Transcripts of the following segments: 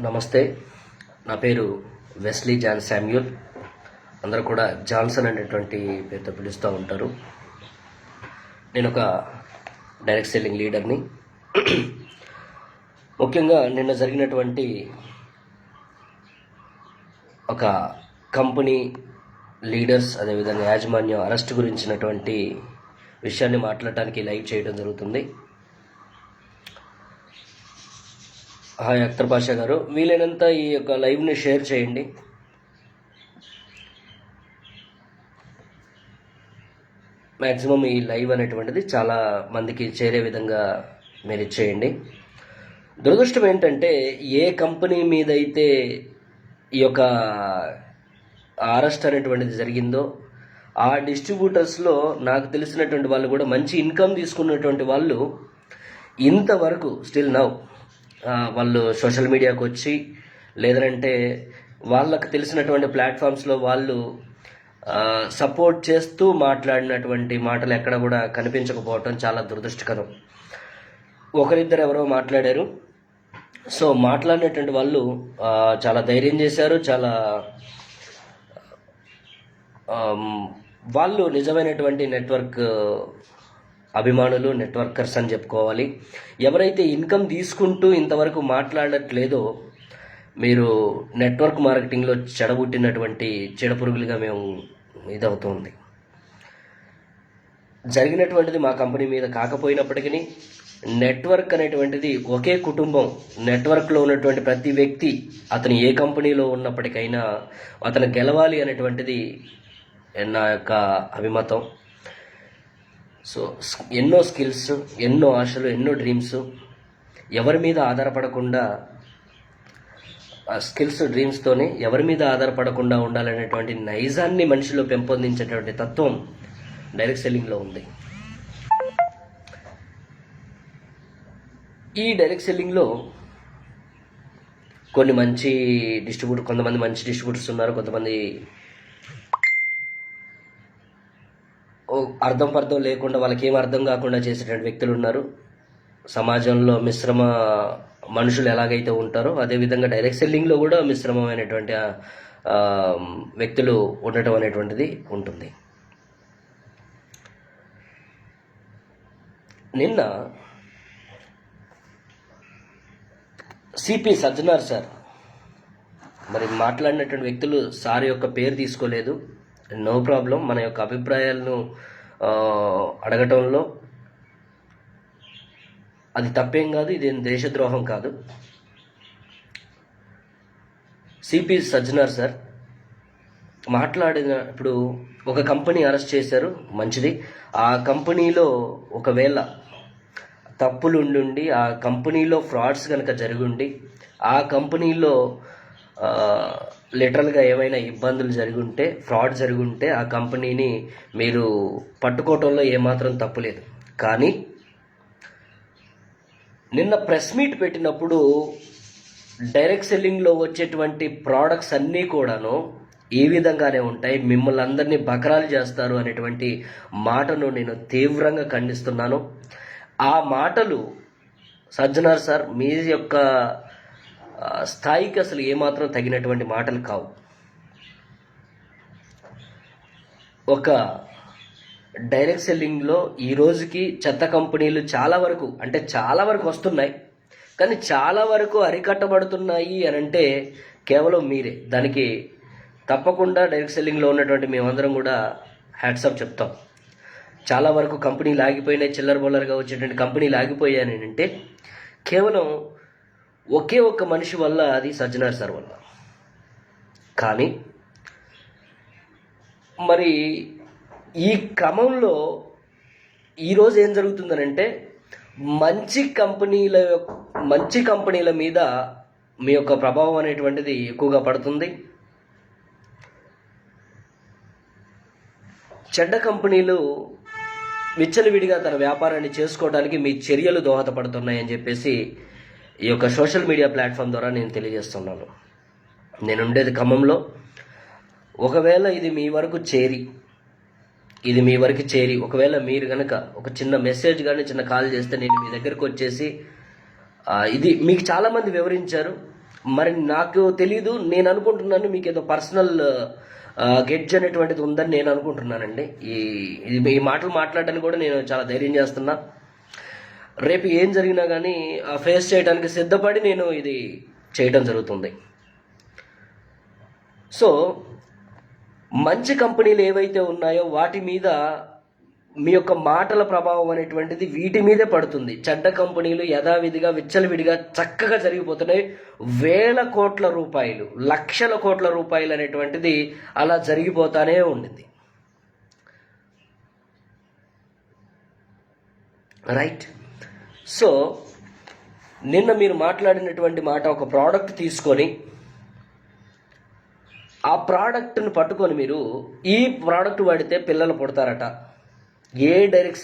నమస్తే. నా పేరు వెస్లీ జాన్ శామ్యూల్. అందరూ కూడా జాన్సన్ అనేటువంటి పేరుతో పిలుస్తూ ఉంటారు. నేను ఒక డైరెక్ట్ సెల్లింగ్ లీడర్ని. ముఖ్యంగా నిన్న జరిగినటువంటి ఒక కంపెనీ లీడర్స్ అదేవిధంగా యాజమాన్యం అరెస్ట్ గురించినటువంటి విషయాన్ని మాట్లాడటానికి లైవ్ చేయడం జరుగుతుంది. హాయ్ అఖ్తర్ పాషా గారు, వీలైనంత ఈ యొక్క లైవ్ని షేర్ చేయండి. మ్యాక్సిమం ఈ లైవ్ అనేటువంటిది చాలా మందికి చేరే విధంగా మీరు ఇచ్చేయండి. దురదృష్టం ఏంటంటే, ఏ కంపెనీ మీద అయితే ఈ యొక్క అరెస్ట్ అనేటువంటిది జరిగిందో ఆ డిస్ట్రిబ్యూటర్స్లో నాకు తెలిసినటువంటి వాళ్ళు కూడా మంచి ఇన్కమ్ తీసుకున్నటువంటి వాళ్ళు ఇంతవరకు స్టిల్ నౌ వాళ్ళు సోషల్ మీడియాకు వచ్చి లేదంటే వాళ్ళకు తెలిసినటువంటి ప్లాట్ఫామ్స్లో వాళ్ళు సపోర్ట్ చేస్తూ మాట్లాడినటువంటి మాటలు ఎక్కడ కూడా కనిపించకపోవటం చాలా దురదృష్టకరం. ఒకరిద్దరు ఎవరో మాట్లాడారు. సో మాట్లాడినటువంటి వాళ్ళు చాలా ధైర్యం చేశారు. చాలా వాళ్ళు నిజమైనటువంటి నెట్వర్క్ అభిమానులు, నెట్వర్కర్స్ అని చెప్పుకోవాలి. ఎవరైతే ఇన్కమ్ తీసుకుంటూ ఇంతవరకు మాట్లాడట్లేదో మీరు నెట్వర్క్ మార్కెటింగ్లో చెడబుట్టినటువంటి చెడపురుగులుగా మేము ఇదవుతుంది. జరిగినటువంటిది మా కంపెనీ మీద కాకపోయినప్పటికీ నెట్వర్క్ అనేటువంటిది ఒకే కుటుంబం. నెట్వర్క్లో ఉన్నటువంటి ప్రతి వ్యక్తి అతను ఏ కంపెనీలో ఉన్నప్పటికైనా అతను గెలవాలి అనేటువంటిది నా యొక్క అభిమతం. సో ఎన్నో స్కిల్స్, ఎన్నో ఆశలు, ఎన్నో డ్రీమ్స్, ఎవరి మీద ఆధారపడకుండా స్కిల్స్ డ్రీమ్స్తోనే ఎవరి మీద ఆధారపడకుండా ఉండాలనేటువంటి నైజాన్ని మనిషిలో పెంపొందించేటువంటి తత్వం డైరెక్ట్ సెల్లింగ్లో ఉంది. ఈ డైరెక్ట్ సెల్లింగ్లో కొంతమంది మంచి డిస్ట్రిబ్యూటర్స్ ఉన్నారు. కొంతమంది అర్థం పర్థం లేకుండా వాళ్ళకి ఏం అర్థం కాకుండా చేసేటువంటి వ్యక్తులు ఉన్నారు. సమాజంలో మిశ్రమ మనుషులు ఎలాగైతే ఉంటారో అదేవిధంగా డైరెక్ట్ సెల్లింగ్లో కూడా మిశ్రమమైనటువంటి వ్యక్తులు ఉండటం అనేటువంటిది ఉంటుంది. నిన్న సిపి సజ్జనార్ సార్ మరి మాట్లాడినటువంటి వ్యక్తులు సార్ యొక్క పేరు తీసుకోలేదు. No problem. మన యొక్క అభిప్రాయాలను అడగటంలో అది తప్పేం కాదు, ఇదేం దేశద్రోహం కాదు. సిపి సజ్జనార్ సార్ ఇప్పుడు ఒక కంపెనీ అరెస్ట్ చేశారు, మంచిది. ఆ కంపెనీలో ఒకవేళ తప్పులు ఉండి ఆ కంపెనీలో ఫ్రాడ్స్ కనుక జరుగుండి ఆ కంపెనీలో లిటరల్గా ఏమైనా ఇబ్బందులు జరుగుంటే, ఫ్రాడ్ జరుగుంటే ఆ కంపెనీని మీరు పట్టుకోవటంలో ఏమాత్రం తప్పులేదు. కానీ నిన్న ప్రెస్ మీట్ పెట్టినప్పుడు డైరెక్ట్ సెల్లింగ్లో వచ్చేటువంటి ప్రోడక్ట్స్ అన్నీ కూడాను ఈ విధంగానే ఉంటాయి, మిమ్మల్ని అందరినీ బకరాలు చేస్తారు అనేటువంటి మాటను నేను తీవ్రంగా ఖండిస్తున్నాను. ఆ మాటలు సజ్జనార్ సార్ మీ యొక్క స్థాయికి అసలు ఏమాత్రం తగినటువంటి మాటలు కావు. ఒక డైరెక్ట్ సెల్లింగ్లో ఈ రోజుకి చెత్త కంపెనీలు చాలా వరకు వస్తున్నాయి, కానీ చాలా వరకు అరికట్టబడుతున్నాయి అని అంటే కేవలం మీరే. దానికి తప్పకుండా డైరెక్ట్ సెల్లింగ్లో ఉన్నటువంటి మేమందరం కూడా హ్యాట్సాప్ చెప్తాం. చాలా వరకు కంపెనీలు ఆగిపోయినాయి, చిల్లర బొల్లరగా వచ్చేటువంటి కంపెనీలు ఆగిపోయాయని అంటే కేవలం ఒకే ఒక్క మనిషి వల్ల, అది సజ్జనార్ సార్ వల్ల. కానీ మరి ఈ క్రమంలో ఈరోజు ఏం జరుగుతుందనంటే మంచి కంపెనీల మీద మీ యొక్క ప్రభావం అనేటువంటిది ఎక్కువగా పడుతుంది. చెడ్డ కంపెనీలు విచ్చలవిడిగా తన వ్యాపారాన్ని చేసుకోవడానికి మీ చర్యలు దోహదపడుతున్నాయని చెప్పేసి ఈ యొక్క సోషల్ మీడియా ప్లాట్ఫామ్ ద్వారా నేను తెలియజేస్తున్నాను. నేను ఉండేది ఖమ్మంలో. ఒకవేళ ఇది మీ వరకు చేరి ఒకవేళ మీరు కనుక ఒక చిన్న మెసేజ్ కానీ చిన్న కాల్ చేస్తే నేను మీ దగ్గరకు వచ్చేసి ఇది మీకు చాలామంది వివరించారు. మరి నాకు తెలీదు, నేను అనుకుంటున్నాను మీకు ఏదో పర్సనల్ గెడ్జ్ అనేటువంటిది ఉందని నేను అనుకుంటున్నానండి. ఈ మాటలు మాట్లాడడానికి కూడా నేను చాలా ధైర్యం చేస్తున్నా. రేపు ఏం జరిగినా కానీ ఫేస్ చేయడానికి సిద్ధపడి నేను ఇది చేయడం జరుగుతుంది. సో మంచి కంపెనీలు ఏవైతే ఉన్నాయో వాటి మీద మీ యొక్క మాటల ప్రభావం అనేటువంటిది వీటి మీదే పడుతుంది. చెడ్డ కంపెనీలు యథావిధిగా విచ్చలవిడిగా చక్కగా జరిగిపోతున్నాయి. వేల కోట్ల రూపాయలు, లక్షల కోట్ల రూపాయలు అనేటువంటిది అలా జరిగిపోతానే ఉండింది. రైట్. సో నిన్న మీరు మాట్లాడినటువంటి మాట, ఒక ప్రోడక్ట్ తీసుకొని ఆ ప్రోడక్ట్ని పట్టుకొని మీరు ఈ ప్రోడక్ట్ వాడితే పిల్లలు పుడతారట, ఏ డైరెక్ట్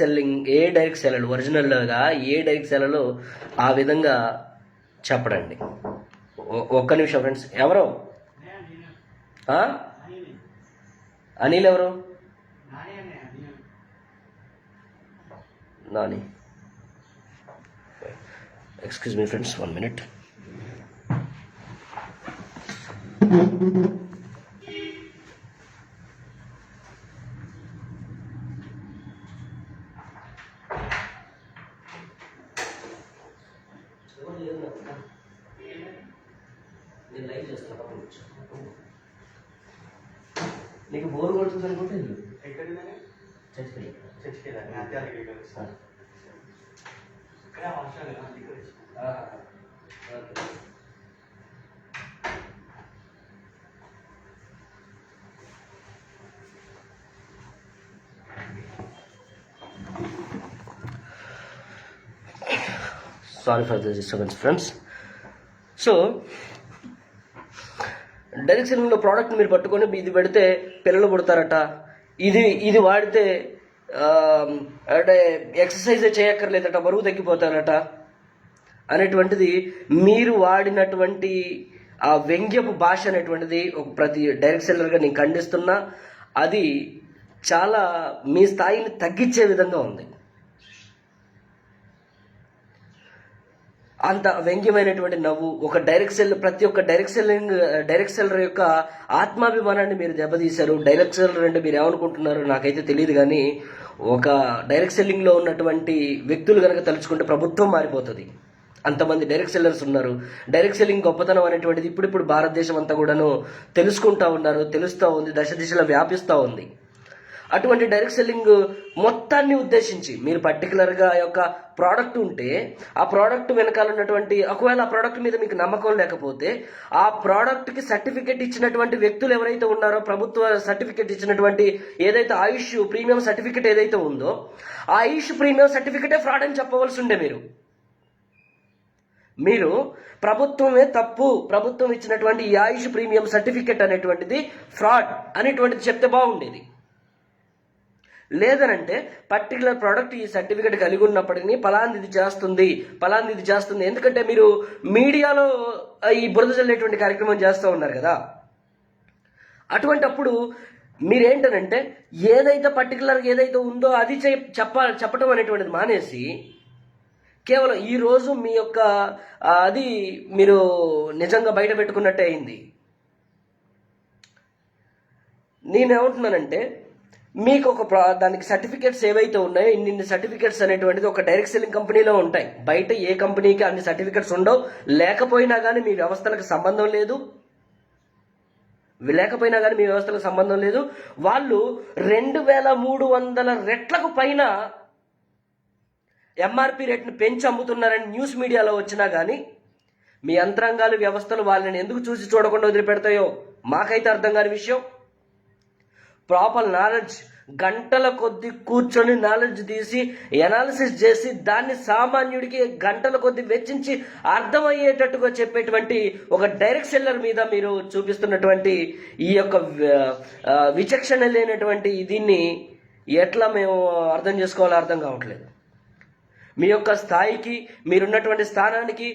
సెల్లర్ ఒరిజినల్గా ఏ డైరెక్ట్ సెల్లర్లు ఆ విధంగా చెప్పడండి. ఒక్క నిమిషం ఫ్రెండ్స్. ఎవరు? అనిల్ ఎవరు? Nani. Excuse me friends, 1 minute. నీకు బోర్ కొడుతుంది అనుకుంటే sorry for the disturbance friends. So direct సెల్లింగ్లో ప్రోడక్ట్ మీరు పట్టుకొని ఇది పెడితే పిల్లలు పుడతారట, ఇది వాడితే అంటే ఎక్సర్సైజ్ చేయక్కర్లేదట, బరువు తగ్గిపోతారట అనేటువంటిది మీరు వాడినటువంటి ఆ వ్యంగ్యపు భాష అనేటువంటిది ప్రతి డైరెక్ట్ సెల్లర్గా నేను ఖండిస్తున్నా. అది చాలా మీ స్థాయిని తగ్గించే విధంగా ఉంది. అంత వ్యంగ్యమైనటువంటి నవ్వు, ఒక ప్రతి ఒక్క డైరెక్ట్ సెల్లర్ యొక్క ఆత్మాభిమానాన్ని మీరు దెబ్బతీశారు. డైరెక్ట్ సెల్లర్ అంటే మీరు ఏమనుకుంటున్నారో నాకైతే తెలియదు, కానీ ఒక డైరెక్ట్ సెల్లింగ్లో ఉన్నటువంటి వ్యక్తులు కనుక తలుచుకుంటే ప్రభుత్వం మారిపోతుంది. అంతమంది డైరెక్ట్ సెల్లర్స్ ఉన్నారు. డైరెక్ట్ సెల్లింగ్ గొప్పతనం అనేటువంటిది ఇప్పుడు భారతదేశం అంతా కూడాను తెలుసుకుంటా ఉన్నారు, తెలుస్తూ ఉంది, దశ దిశలో వ్యాపిస్తూ ఉంది. అటువంటి డైరెక్ట్ సెల్లింగ్ మొత్తాన్ని ఉద్దేశించి మీరు పర్టికులర్గా ఆ యొక్క ప్రోడక్ట్ ఉంటే ఆ ప్రోడక్ట్ వెనకాల ఉన్నటువంటి, ఒకవేళ ఆ ప్రోడక్ట్ మీద మీకు నమ్మకం లేకపోతే ఆ ప్రోడక్ట్కి సర్టిఫికెట్ ఇచ్చినటువంటి వ్యక్తులు ఎవరైతే ఉన్నారో, ప్రభుత్వ సర్టిఫికెట్ ఇచ్చినటువంటి ఏదైతే ఆయుష్ ప్రీమియం సర్టిఫికెట్ ఏదైతే ఉందో ఆ ఆయుష్ ప్రీమియం సర్టిఫికెటే ఫ్రాడ్ అని చెప్పవలసి ఉండే. మీరు ప్రభుత్వమే తప్పు, ప్రభుత్వం ఇచ్చినటువంటి ఈ ఆయుష్ ప్రీమియం సర్టిఫికెట్ అనేటువంటిది ఫ్రాడ్ అనేటువంటిది చెప్తే బాగుండేది. లేదనంటే పర్టికులర్ ప్రోడక్ట్ ఈ సర్టిఫికెట్ కలిగి ఉన్నప్పటికీ పలాంది చేస్తుంది. ఎందుకంటే మీరు మీడియాలో ఈ బురద చల్లేటువంటి కార్యక్రమం చేస్తూ ఉన్నారు కదా. అటువంటి అప్పుడు మీరేంటనంటే ఏదైతే పర్టికులర్గా ఏదైతే ఉందో అది చెప్పడం అనేటువంటిది మానేసి కేవలం ఈరోజు మీ యొక్క అది మీరు నిజంగా బయట పెట్టుకున్నట్టే అయింది. నేనేమంటున్నానంటే మీకు దానికి సర్టిఫికేట్స్ ఏవైతే ఉన్నాయో ఇన్ని సర్టిఫికేట్స్ అనేటువంటిది ఒక డైరెక్ట్ సెల్లింగ్ కంపెనీలో ఉంటాయి. బయట ఏ కంపెనీకి అన్ని సర్టిఫికేట్స్ ఉండవు. లేకపోయినా కానీ మీ వ్యవస్థలకు సంబంధం లేదు. వాళ్ళు 2300 రెట్లకు పైన ఎంఆర్పి రేట్ను పెంచి అమ్ముతున్నారని న్యూస్ మీడియాలో వచ్చినా కానీ మీ యంత్రాంగాలు, వ్యవస్థలు వాళ్ళని ఎందుకు చూసి చూడకుండా వదిలిపెడతాయో మాకైతే అర్థం కాని విషయం. ప్రాపర్ నాలెడ్జ్, గంటల కొద్ది కూర్చొని నాలెడ్జ్ తీసి ఎనాలిసిస్ చేసి దాన్ని సామాన్యుడికి గంటల కొద్ది వెచ్చించి అర్థమయ్యేటట్టుగా చెప్పేటువంటి ఒక డైరెక్ట్ సెల్లర్ మీద మీరు చూపిస్తున్నటువంటి ఈ యొక్క విచక్షణ లేనటువంటి దీన్ని ఎట్లా మేము అర్థం చేసుకోవాలో అర్థం కావట్లేదు. మీ యొక్క స్థాయికి, మీరున్నటువంటి స్థానానికి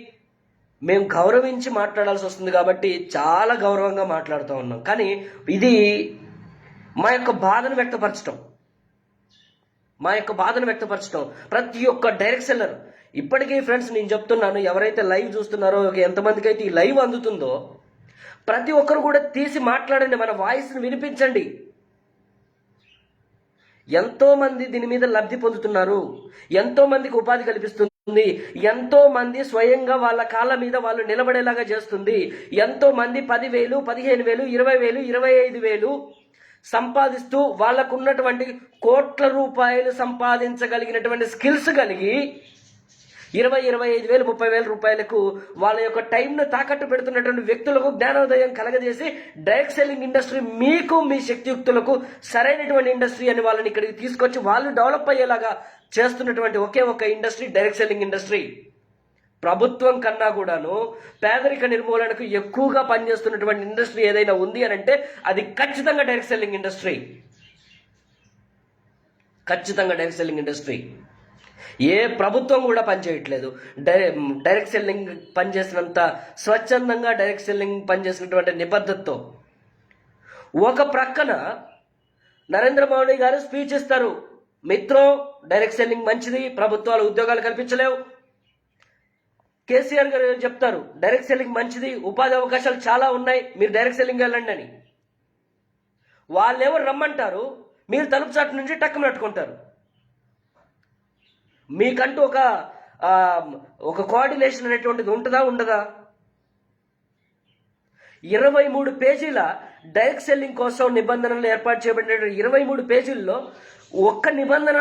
మేము గౌరవించి మాట్లాడాల్సి వస్తుంది కాబట్టి చాలా గౌరవంగా మాట్లాడుతూ ఉన్నాం. కానీ ఇది మా యొక్క బాధను వ్యక్తపరచడం, ప్రతి ఒక్క డైరెక్ట్ సెల్లర్ ఇప్పటికీ ఫ్రెండ్స్ నేను చెప్తున్నాను, ఎవరైతే లైవ్ చూస్తున్నారో, ఎంతమందికి అయితే ఈ లైవ్ అందుతుందో ప్రతి ఒక్కరు కూడా తీసి మాట్లాడండి, మన వాయిస్ని వినిపించండి. ఎంతో మంది దీని మీద లబ్ధి పొందుతున్నారు, ఎంతో మందికి ఉపాధి కల్పిస్తుంది, ఎంతో మంది స్వయంగా వాళ్ళ కాళ్ళ మీద వాళ్ళు నిలబడేలాగా చేస్తుంది. ఎంతో మంది 10,000, 15,000, 20,000, 25,000 సంపాదిస్తూ వాళ్ళకున్నటువంటి కోట్ల రూపాయలు సంపాదించగలిగినటువంటి స్కిల్స్ కలిగి 25,000, 30,000 రూపాయలకు వాళ్ళ యొక్క టైంను తాకట్టు పెడుతున్నటువంటి వ్యక్తులకు జ్ఞానోదయం కలగజేసి డైరెక్ట్ సెల్లింగ్ ఇండస్ట్రీ మీకు, మీ శక్తియుక్తులకు సరైనటువంటి ఇండస్ట్రీ అని వాళ్ళని ఇక్కడికి తీసుకొచ్చి వాళ్ళు డెవలప్ అయ్యేలాగా చేస్తున్నటువంటి ఒకే ఒక ఇండస్ట్రీ డైరెక్ట్ సెల్లింగ్ ఇండస్ట్రీ. ప్రభుత్వం కన్నా కూడాను పేదరిక నిర్మూలనకు ఎక్కువగా పనిచేస్తున్నటువంటి ఇండస్ట్రీ ఏదైనా ఉంది అని అంటే అది ఖచ్చితంగా డైరెక్ట్ సెల్లింగ్ ఇండస్ట్రీ. ఖచ్చితంగా డైరెక్ట్ సెల్లింగ్ ఇండస్ట్రీ. ఏ ప్రభుత్వం కూడా పనిచేయట్లేదు డైరెక్ట్ సెల్లింగ్ పనిచేసినంత స్వచ్ఛందంగా, డైరెక్ట్ సెల్లింగ్ పనిచేసినటువంటి నిబద్ధతతో. ఒక ప్రక్కన నరేంద్ర మోడీ గారు స్పీచ్ ఇస్తారు, మిత్రం డైరెక్ట్ సెల్లింగ్ మంచిది, ప్రభుత్వాలు ఉద్యోగాలు కల్పించలేవు. కేసీఆర్ గారు చెప్తారు డైరెక్ట్ సెల్లింగ్ మంచిది, ఉపాధి అవకాశాలు చాలా ఉన్నాయి, మీరు డైరెక్ట్ సెల్లింగ్ వెళ్ళండి అని. వాళ్ళెవరు రమ్మంటారు, మీరు తలుపు చాటు నుంచి టక్కున పెట్టుకుంటారు. మీకంటూ ఒక కోఆర్డినేషన్ అనేటువంటిది ఉంటుందా, ఉండదా? 23 పేజీల డైరెక్ట్ సెల్లింగ్ కోసం నిబంధనలు ఏర్పాటు చేయబడిన 23 పేజీల్లో ఒక్క నిబంధన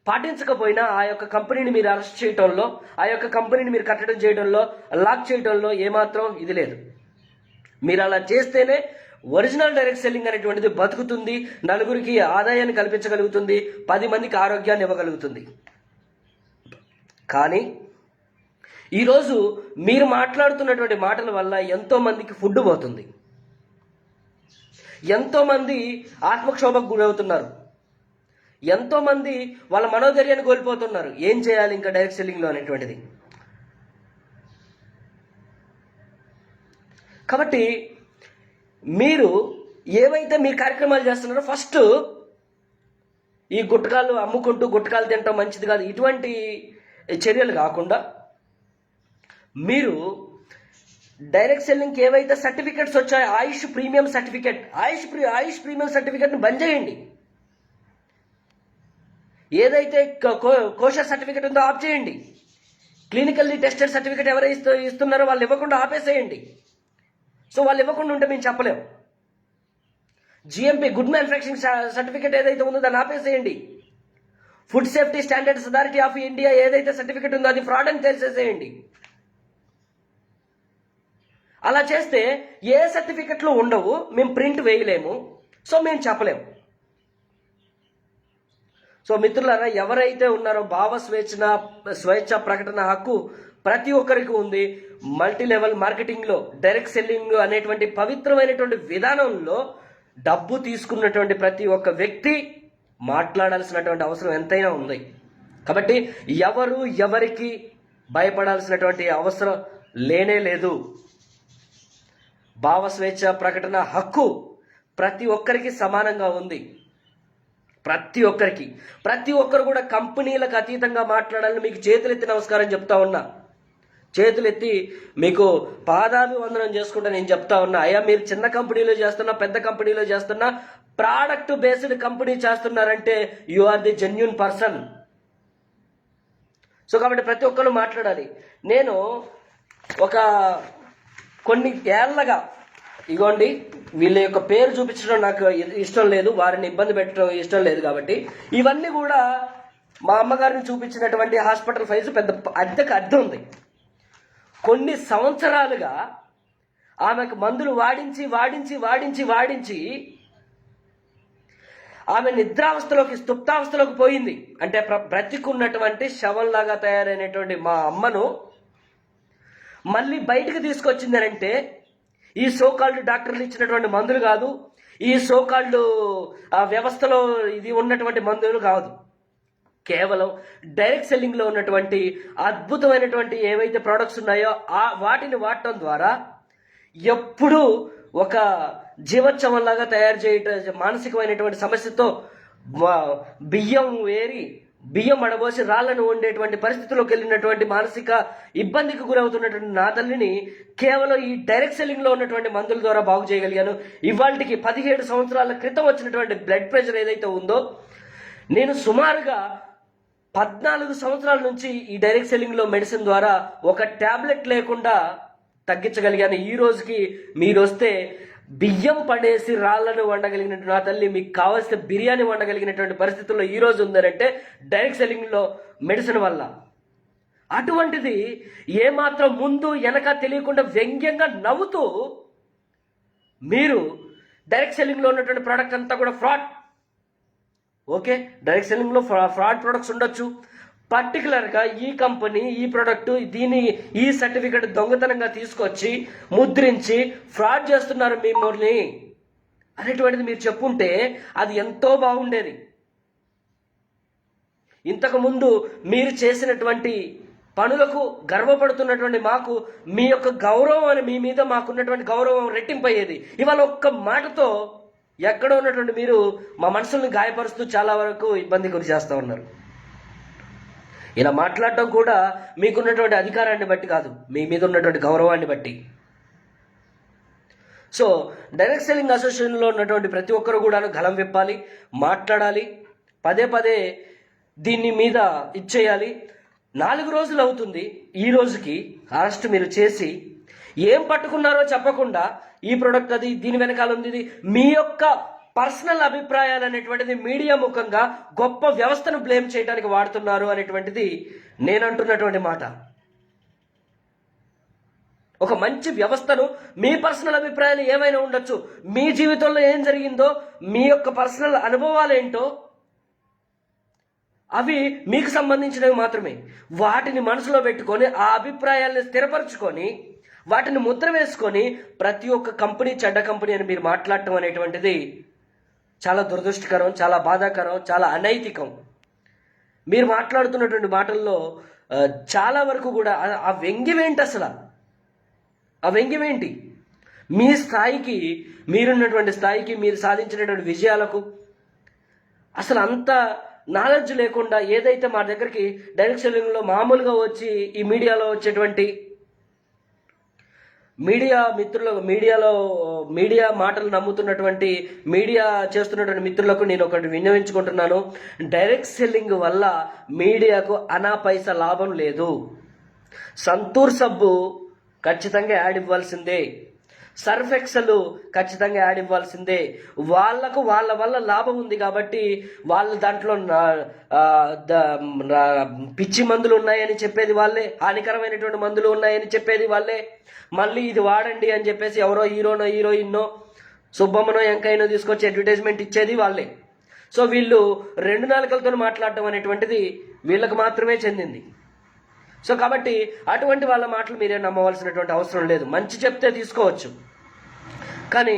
పాటించకపోయినా ఆ యొక్క కంపెనీని మీరు అరెస్ట్ చేయడంలో, ఆ యొక్క కంపెనీని మీరు కట్టడం చేయడంలో, లాక్ చేయడంలో ఏమాత్రం ఇది లేదు. మీరు అలా చేస్తేనే ఒరిజినల్ డైరెక్ట్ సెల్లింగ్ అనేటువంటిది బతుకుతుంది, నలుగురికి ఆదాయాన్ని కల్పించగలుగుతుంది, 10 మందికి ఆరోగ్యాన్ని ఇవ్వగలుగుతుంది. కానీ ఈరోజు మీరు మాట్లాడుతున్నటువంటి మాటల వల్ల ఎంతో మందికి ఫుడ్ పోతుంది, ఎంతో మంది ఆత్మక్షోభకు గురవుతున్నారు, ఎంతో మంది వాళ్ళ మనోధైర్యాన్ని కోల్పోతున్నారు. ఏం చేయాలి ఇంకా డైరెక్ట్ సెల్లింగ్లో అనేటువంటిది. కాబట్టి మీరు ఏవైతే మీ కార్యక్రమాలు చేస్తున్నారో ఫస్ట్ ఈ గుట్టకాలు అమ్ముకుంటూ గుట్టకాలు తినటం మంచిది కాదు, ఇటువంటి చర్యలు కాకుండా మీరు డైరెక్ట్ సెల్లింగ్కి ఏవైతే సర్టిఫికెట్స్ వచ్చాయో, ఆయుష్ ప్రీమియం సర్టిఫికెట్, ఆయుష్ ప్రీమియం సర్టిఫికెట్ని బంద్ చేయండి. ఏదైతే కోశ సర్టిఫికెట్ ఉందో ఆఫ్ చేయండి. క్లినికల్లీ టెస్టెడ్ సర్టిఫికెట్ ఎవరైతే ఇస్తున్నారో వాళ్ళు ఇవ్వకుండా ఆపేసేయండి. సో వాళ్ళు ఇవ్వకుండా ఉంటే మేము చెప్పలేం. జిఎంపీ గుడ్ మ్యానుఫ్యాక్చరింగ్ సర్టిఫికెట్ ఏదైతే ఉందో దాన్ని ఆపేసేయండి. Food safety standards authority of India ఏదైతే సర్టిఫికెట్ ఉందో అది ఫ్రాడ్ అని తెలిసేసేయండి. అలా చేస్తే ఏ సర్టిఫికెట్లు ఉండవు, మేము ప్రింట్ వేయలేము, సో మేము చెప్పలేము. సో మిత్రులారా, ఎవరైతే ఉన్నారో స్వేచ్ఛ ప్రకటన హక్కు ప్రతి ఒక్కరికి ఉంది. మల్టీ లెవెల్ మార్కెటింగ్లో డైరెక్ట్ సెల్లింగ్ అనేటువంటి పవిత్రమైనటువంటి విధానంలో డబ్బు తీసుకున్నటువంటి ప్రతి ఒక్క వ్యక్తి మాట్లాడాల్సినటువంటి అవసరం ఎంతైనా ఉంది. కాబట్టి ఎవరికి భయపడాల్సినటువంటి అవసరం లేనే లేదు. భావస్వేచ్ఛ ప్రకటన హక్కు ప్రతి ఒక్కరికి సమానంగా ఉంది. ప్రతి ఒక్కరు కూడా కంపెనీలకు అతీతంగా మాట్లాడాలని మీకు చేతులెత్తి నమస్కారం చెప్తా ఉన్నా. చేతులెత్తి మీకు పాదాభివందనం చేసుకుంటా నేను చెప్తా ఉన్నా, అయ్యా మీరు చిన్న కంపెనీలో చేస్తున్నా, పెద్ద కంపెనీలో చేస్తున్నా, ప్రోడక్ట్ బేస్డ్ కంపెనీ చేస్తున్నారంటే you are the genuine person. So కాబట్టి ప్రతి ఒక్కరు మాట్లాడాలి. నేను కొన్ని ఏళ్లగా ఇగోండి, వీళ్ళ యొక్క పేరు చూపించడం నాకు ఇష్టం లేదు, వారిని ఇబ్బంది పెట్టడం ఇష్టం లేదు. కాబట్టి ఇవన్నీ కూడా మా అమ్మగారిని చూపించినటువంటి హాస్పిటల్ ఫైల్స్, పెద్ద అద్దె ఉంది. కొన్ని సంవత్సరాలుగా ఆమెకు మందులు వాడించి ఆమె నిద్రావస్థలోకి, స్తుప్తావస్థలోకి పోయింది. అంటే బ్రతికున్నటువంటి శవంలాగా తయారైనటువంటి మా అమ్మను మళ్ళీ బయటకు తీసుకొచ్చిందనంటే ఈ సోకాల్డ్ డాక్టర్లు ఇచ్చినటువంటి మందులు కాదు, ఈ సోకాల్డ్ వ్యవస్థలో ఇది ఉన్నటువంటి మందులు కాదు, కేవలం డైరెక్ట్ సెల్లింగ్లో ఉన్నటువంటి అద్భుతమైనటువంటి ఏవైతే ప్రోడక్ట్స్ ఉన్నాయో వాటిని వాడటం ద్వారా ఎప్పుడూ ఒక జీవోత్సవంలాగా తయారు చేయటం, మానసికమైనటువంటి సమస్యతో బియ్యం వేరి బియ్యం అడబోసి రాళ్లను వండేటువంటి పరిస్థితిలోకి వెళ్ళినటువంటి మానసిక ఇబ్బందికి గురవుతున్నటువంటి నా తల్లిని కేవలం ఈ డైరెక్ట్ సెల్లింగ్లో ఉన్నటువంటి మందుల ద్వారా బాగు చేయగలిగాను. ఇవాళకి 17 సంవత్సరాల క్రితం వచ్చినటువంటి బ్లడ్ ప్రెషర్ ఏదైతే ఉందో, నేను సుమారుగా 14 సంవత్సరాల నుంచి ఈ డైరెక్ట్ సెల్లింగ్లో మెడిసిన్ ద్వారా ఒక ట్యాబ్లెట్ లేకుండా తగ్గించగలిగాను. ఈ రోజుకి మీరు వస్తే బియ్యం పడేసి రాళ్లను వండగలిగినటువంటి నా తల్లి మీకు కావాల్సిన బిర్యానీ వండగలిగినటువంటి పరిస్థితుల్లో ఈ రోజు ఉందనంటే డైరెక్ట్ సెల్లింగ్లో మెడిసిన్ వల్ల. అటువంటిది ఏమాత్రం ముందు వెనక తెలియకుండా వ్యంగ్యంగా నవ్వుతూ మీరు డైరెక్ట్ సెల్లింగ్లో ఉన్నటువంటి ప్రోడక్ట్ అంతా కూడా ఫ్రాడ్. ఓకే, డైరెక్ట్ సెల్లింగ్లో ఫ్రాడ్ ప్రొడక్ట్స్ ఉండొచ్చు. పర్టికులర్గా ఈ కంపెనీ ఈ ప్రోడక్ట్ ఈ సర్టిఫికెట్ దొంగతనంగా తీసుకొచ్చి ముద్రించి ఫ్రాడ్ చేస్తున్నారు మిమ్మల్ని అనేటువంటిది మీరు చెప్పుంటే అది ఎంతో బాగుండేది. ఇంతకుముందు మీరు చేసినటువంటి పనులకు గర్వపడుతున్నటువంటి మాకు మీ యొక్క గౌరవం అని మీ మీద మాకున్నటువంటి గౌరవం రెట్టింపయ్యేది. ఇవాళ ఒక్క మాటతో ఎక్కడో ఉన్నటువంటి మీరు మా మనసుల్ని గాయపరుస్తూ చాలా వరకు ఇబ్బంది గురి చేస్తూ ఉన్నారు. ఇలా మాట్లాడటం కూడా మీకున్నటువంటి అధికారాన్ని బట్టి కాదు, మీ మీద ఉన్నటువంటి గౌరవాన్ని బట్టి. సో డైరెక్ట్ సెల్లింగ్ అసోసియేషన్లో ఉన్నటువంటి ప్రతి ఒక్కరు కూడా గలం విప్పాలి, మాట్లాడాలి, పదే పదే దీని మీద ఇచ్చేయాలి. 4 రోజులు అవుతుంది ఈ రోజుకి అరెస్ట్ మీరు చేసి. ఏం పట్టుకున్నారో చెప్పకుండా ఈ ప్రోడక్ట్ అది దీని వెనకాల ఉంది, ఇది మీ యొక్క పర్సనల్ అభిప్రాయాలు అనేటువంటిది మీడియా ముఖంగా గొప్ప వ్యవస్థను బ్లేమ్ చేయడానికి వాడుతున్నారు అనేటువంటిది నేను అంటున్నటువంటి మాట. ఒక మంచి వ్యవస్థను మీ పర్సనల్ అభిప్రాయాలు ఏమైనా ఉండొచ్చు, మీ జీవితంలో ఏం జరిగిందో మీ యొక్క పర్సనల్ అనుభవాలు ఏంటో అవి మీకు సంబంధించినవి మాత్రమే. వాటిని మనసులో పెట్టుకొని ఆ అభిప్రాయాలను స్థిరపరచుకొని వాటిని ముద్ర వేసుకొని ప్రతి ఒక్క కంపెనీ చెడ్డ కంపెనీ అని మీరు మాట్లాడటం అనేటువంటిది చాలా దురదృష్టకరం, చాలా బాధాకరం, చాలా అనైతికం. మీరు మాట్లాడుతున్నటువంటి మాటల్లో చాలా వరకు కూడా ఆ వ్యంగ్యమేంటి, అసలు ఆ వ్యంగ్యమేంటి? మీ స్థాయికి, మీరున్నటువంటి స్థాయికి, మీరు సాధించినటువంటి విజయాలకు అసలు అంత నాలెడ్జ్ లేకుండా ఏదైతే మా దగ్గరికి డైరెక్ట్ సెల్లింగ్లో మామూలుగా వచ్చి ఈ మీడియాలో వచ్చేటువంటి మీడియా మాటలు నమ్ముతున్నటువంటి మీడియా చేస్తున్నటువంటి మిత్రులకు నేను ఒకటి విన్నవించుకుంటున్నాను. డైరెక్ట్ సెల్లింగ్ వల్ల మీడియాకు అనా పైసా లాభం లేదు. సంతూర్ సబ్బు ఖచ్చితంగా యాడ్ ఇవ్వాల్సిందే, సర్ఫ్ ఎక్సెల్ ఖచ్చితంగా యాడ్ ఇవ్వాల్సిందే. వాళ్ళకు వాళ్ళ వల్ల లాభం ఉంది కాబట్టి వాళ్ళు దాంట్లో పిచ్చి మందులు ఉన్నాయని చెప్పేది వాళ్ళే, హానికరమైనటువంటి మందులు ఉన్నాయని చెప్పేది వాళ్ళే. మళ్ళీ ఇది వాడండి అని చెప్పేసి ఎవరో హీరోయిన్నో సుబ్బమ్మనో ఎంకైనో తీసుకొచ్చి అడ్వర్టైజ్మెంట్ ఇచ్చేది వాళ్ళే. సో వీళ్ళు 2 నాలుకలతో మాట్లాడటం అనేటువంటిది వీళ్ళకి మాత్రమే చెందింది. సో కాబట్టి అటువంటి వాళ్ళ మాటలు మీరే నమ్మవలసినటువంటి అవసరం లేదు. మంచి చెప్తే తీసుకోవచ్చు, కానీ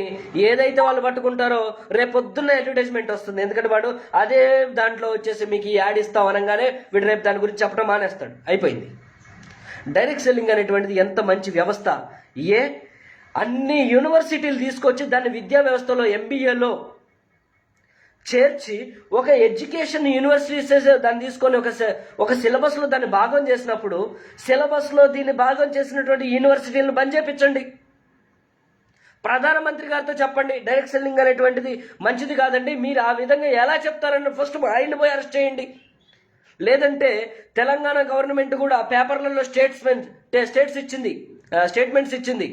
ఏదైతే వాళ్ళు పట్టుకుంటారో రేపొద్దున్న అడ్వర్టైజ్మెంట్ వస్తుంది. ఎందుకంటే వాడు అదే దాంట్లో వచ్చేసి మీకు ఈ యాడ్ ఇస్తాం అనగానే వీడు రేపు దాని గురించి చెప్పడం మానేస్తాడు, అయిపోయింది. డైరెక్ట్ సెల్లింగ్ అనేటువంటిది ఎంత మంచి వ్యవస్థ. అన్ని యూనివర్సిటీలు తీసుకొచ్చి దాన్ని విద్యా వ్యవస్థలో MBAలో చేర్చి ఒక ఎడ్యుకేషన్ యూనివర్సిటీస్ దాన్ని తీసుకొని ఒక సిలబస్లో దాన్ని భాగం చేసినప్పుడు సిలబస్లో దీన్ని భాగం చేసినటువంటి యూనివర్సిటీలను బంద్ చేయించండి. ప్రధానమంత్రి గారితో చెప్పండి డైరెక్ట్ సెల్లింగ్ అనేటువంటిది మంచిది కాదండి, మీరు ఆ విధంగా ఎలా చెప్తారని ఫస్ట్ ఆయన పోయి అరెస్ట్ చేయండి. లేదంటే తెలంగాణ గవర్నమెంట్ కూడా పేపర్లలో స్టేట్మెంట్స్ ఇచ్చింది.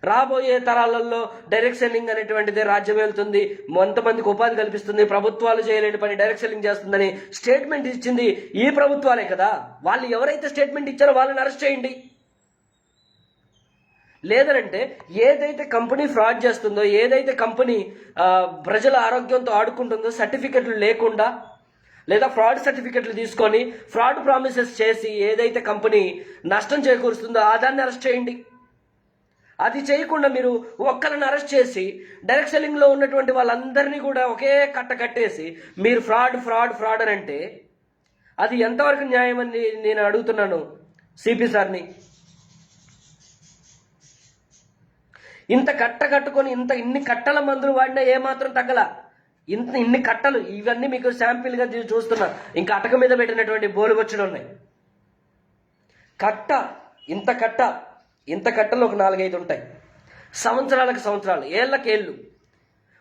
రాబోయే తరాలలో డైరెక్ట్ సెల్లింగ్ అనేటువంటిది రాజ్యం వెళ్తుంది, కొంతమందికి ఉపాధి కల్పిస్తుంది, ప్రభుత్వాలు చేయలేని పని డైరెక్ట్ సెల్లింగ్ చేస్తుందని స్టేట్మెంట్ ఇచ్చింది ఈ ప్రభుత్వాలే కదా. వాళ్ళు ఎవరైతే స్టేట్మెంట్ ఇచ్చారో వాళ్ళని అరెస్ట్ చేయండి. లేదనంటే ఏదైతే కంపెనీ ఫ్రాడ్ చేస్తుందో, ఏదైతే కంపెనీ ప్రజల ఆరోగ్యంతో ఆడుకుంటుందో, సర్టిఫికెట్లు లేకుండా లేదా ఫ్రాడ్ సర్టిఫికెట్లు తీసుకొని ఫ్రాడ్ ప్రామిసెస్ చేసి ఏదైతే కంపెనీ నష్టం చేకూరుస్తుందో దాన్ని అరెస్ట్ చేయండి. అది చేయకుండా మీరు ఒక్కరిని అరెస్ట్ చేసి డైరెక్ట్ సెల్లింగ్లో ఉన్నటువంటి వాళ్ళందరినీ కూడా ఒకే కట్ట కట్టేసి మీరు ఫ్రాడ్ అని అంటే అది ఎంతవరకు న్యాయం అని నేను అడుగుతున్నాను సిపి సార్ని. ఇంత కట్టుకొని ఇన్ని కట్టల మందులు వాడినా ఏమాత్రం తగ్గల. ఇన్ని కట్టలు, ఇవన్నీ మీకు శాంపిల్గా చూస్తున్నా. ఇంకా అటక మీద పెట్టినటువంటి బోలుగొచ్చులు ఉన్నాయి. కట్ట ఇంత కట్టలు ఒక 4-5 ఉంటాయి. సంవత్సరాలు, ఏళ్ళకేళ్ళు.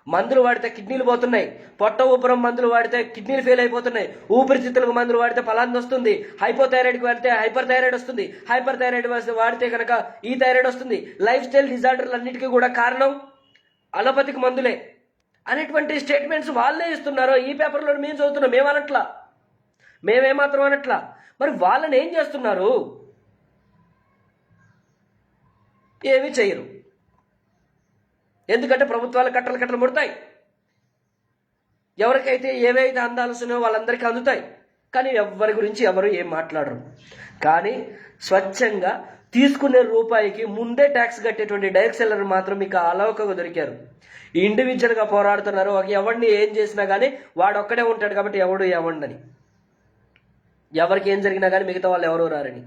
మందులు వాడితే కిడ్నీలు పోతున్నాయి, పొట్ట ఊపరం మందులు వాడితే కిడ్నీలు ఫెయిల్ అయిపోతున్నాయి, ఊపిరితిత్తులకు మందులు వాడితే ఫలాన్ని వస్తుంది, హైపోథైరాయిడ్కి వాడితే హైపర్ థైరాయిడ్ వస్తుంది, హైపర్ థైరాయిడ్ వాడితే కనుక ఈ థైరాయిడ్ వస్తుంది. లైఫ్ స్టైల్ డిజార్డర్లు అన్నిటికీ కూడా కారణం అలోపతిక్ మందులే అనేటువంటి స్టేట్మెంట్స్ వాళ్ళే ఇస్తున్నారో ఈ పేపర్లో మేము చదువుతున్నాం. మేమేమాత్రం అనట్లా. మరి వాళ్ళని ఏం చేస్తున్నారు? ఏమీ చేయరు. ఎందుకంటే ప్రభుత్వాలు కట్టలు ముడతాయి. ఎవరికైతే ఏవైతే అందాల్సినో వాళ్ళందరికీ అందుతాయి. కానీ ఎవరి గురించి ఎవరు ఏం మాట్లాడరు. కానీ స్వచ్ఛంగా తీసుకునే రూపాయికి ముందే ట్యాక్స్ కట్టేటువంటి డైరెక్ట్ సెల్లర్ మాత్రం మీకు అలవకగా దొరికారు. ఇండివిజువల్గా పోరాడుతున్నారు. ఎవరిని ఏం చేసినా కానీ వాడు ఒక్కడే ఉంటాడు కాబట్టి ఎవడు ఏమండని, ఎవరికి ఏం జరిగినా కానీ మిగతా వాళ్ళు ఎవరు రారని.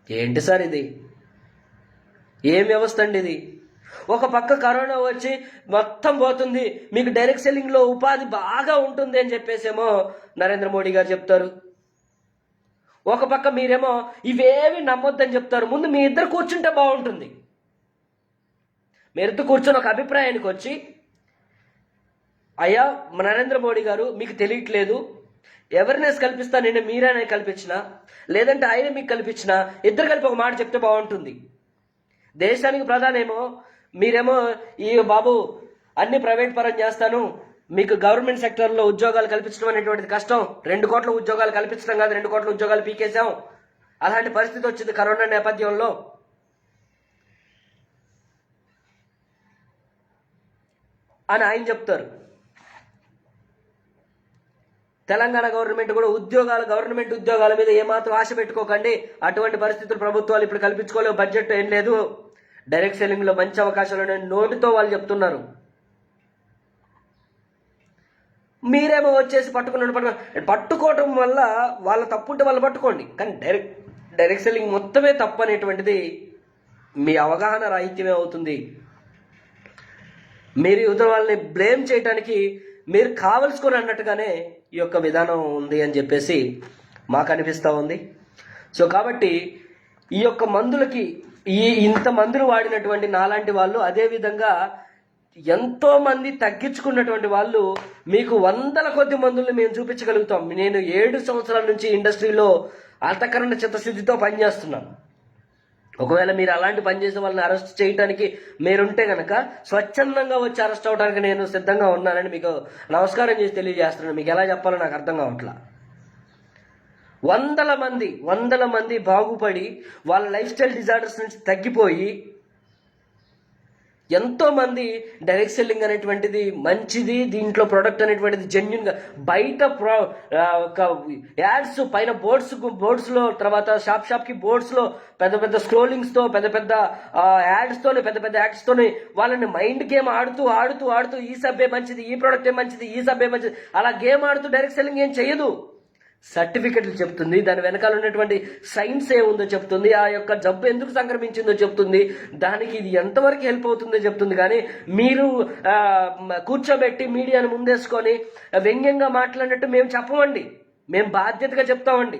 ఏంటి సార్ ఇది? ఏం వ్యవస్థ అండి ఇది? ఒక పక్క కరోనా వచ్చి మొత్తం పోతుంది, మీకు డైరెక్ట్ సెల్లింగ్లో ఉపాధి బాగా ఉంటుంది అని చెప్పేసేమో నరేంద్ర మోడీ గారు చెప్తారు. ఒక పక్క మీరేమో ఇవేవి నమ్మొద్దని చెప్తారు. ముందు మీ ఇద్దరు కూర్చుంటే బాగుంటుంది. మీరిద్దరు కూర్చొని ఒక అభిప్రాయానికి వచ్చి, అయ్యా నరేంద్ర మోడీ గారు మీకు తెలియట్లేదు, అవేర్నెస్ కల్పిస్తా, నేను మీరైనా కల్పించినా లేదంటే ఆయన మీకు కల్పించినా ఇద్దరు కలిపి ఒక మాట చెప్తే బాగుంటుంది. దేశానికి ప్రధానేమో మీరేమో ఈ బాబు అన్ని ప్రైవేట్ పరం చేస్తాను, మీకు గవర్నమెంట్ సెక్టర్లో ఉద్యోగాలు కల్పించడం అనేటువంటిది కష్టం, 2 కోట్ల ఉద్యోగాలు కల్పించడం కాదు 2 కోట్ల ఉద్యోగాలు పీకేశాం, అలాంటి పరిస్థితి వచ్చింది కరోనా నేపథ్యంలో అని ఆయన చెప్తారు. తెలంగాణ గవర్నమెంట్ కూడా గవర్నమెంట్ ఉద్యోగాల మీద ఏమాత్రం ఆశ పెట్టుకోకండి, అటువంటి పరిస్థితులు ప్రభుత్వాలు ఇప్పుడు కల్పించుకోలేవు, బడ్జెట్ ఏం లేదు, డైరెక్ట్ సెల్లింగ్లో మంచి అవకాశాలు ఉన్నాయని నోటితో వాళ్ళు చెప్తున్నారు. మీరేమో వచ్చేసి పట్టుకోవటం వల్ల వాళ్ళ తప్పుంటే వాళ్ళు పట్టుకోండి, కానీ డైరెక్ట్ సెల్లింగ్ మొత్తమే తప్పు అనేటువంటిది మీ అవగాహన రాహిత్యమే అవుతుంది. మీరు యువత వాళ్ళని బ్లేమ్ చేయడానికి మీరు కావలసుకొని అన్నట్టుగానే ఈ యొక్క విధానం ఉంది అని చెప్పేసి మాకు అనిపిస్తూ ఉంది. సో కాబట్టి ఈ యొక్క మందులకి ఇంత మందులు వాడినటువంటి నాలాంటి వాళ్ళు, అదేవిధంగా ఎంతోమంది తగ్గించుకున్నటువంటి వాళ్ళు, మీకు 100ల కొద్ది మందుల్ని మేము చూపించగలుగుతాం. నేను 7 సంవత్సరాల నుంచి ఇండస్ట్రీలో అంతఃకరణ చిత్తశుద్ధితో పనిచేస్తున్నాను. ఒకవేళ మీరు అలాంటి పనిచేసే వాళ్ళని అరెస్ట్ చేయడానికి మీరుంటే కనుక స్వచ్ఛందంగా వచ్చి అరెస్ట్ అవడానికి నేను సిద్ధంగా ఉన్నానని మీకు నమస్కారం చేసి తెలియజేస్తున్నాను. మీకు ఎలా చెప్పాలో నాకు అర్థం కావట్లా. 100ల మంది బాగుపడి వాళ్ళ లైఫ్ స్టైల్ డిజార్డర్స్ నుంచి తగ్గిపోయి, ఎంతోమంది డైరెక్ట్ సెల్లింగ్ అనేటువంటిది మంచిది, దీంట్లో ప్రోడక్ట్ అనేటువంటిది జెన్యున్గా బయట ఒక యాడ్స్ పైన బోర్డ్స్లో తర్వాత షాప్కి బోర్డ్స్లో పెద్ద స్క్రోలింగ్స్తో పెద్ద యాడ్స్తోనే పెద్ద యాడ్స్తోనే వాళ్ళని మైండ్ గేమ్ ఆడుతూ ఈ సబ్బే మంచిది, ఈ ప్రోడక్ట్ ఏ మంచిది, ఈ సబ్బే మంచిది, అలా గేమ్ ఆడుతూ డైరెక్ట్ సెల్లింగ్ ఏం చేయదు. సర్టిఫికెట్లు చెప్తుంది, దాని వెనకాల ఉన్నటువంటి సైన్స్ ఏముందో చెప్తుంది, ఆ యొక్క జబ్బు ఎందుకు సంక్రమించిందో చెప్తుంది, దానికి ఇది ఎంతవరకు హెల్ప్ అవుతుందో చెప్తుంది. కానీ మీరు కూర్చోబెట్టి మీడియాను ముందేసుకొని వ్యంగ్యంగా మాట్లాడినట్టు మేము చెప్పమండి, మేము బాధ్యతగా చెప్తామండి.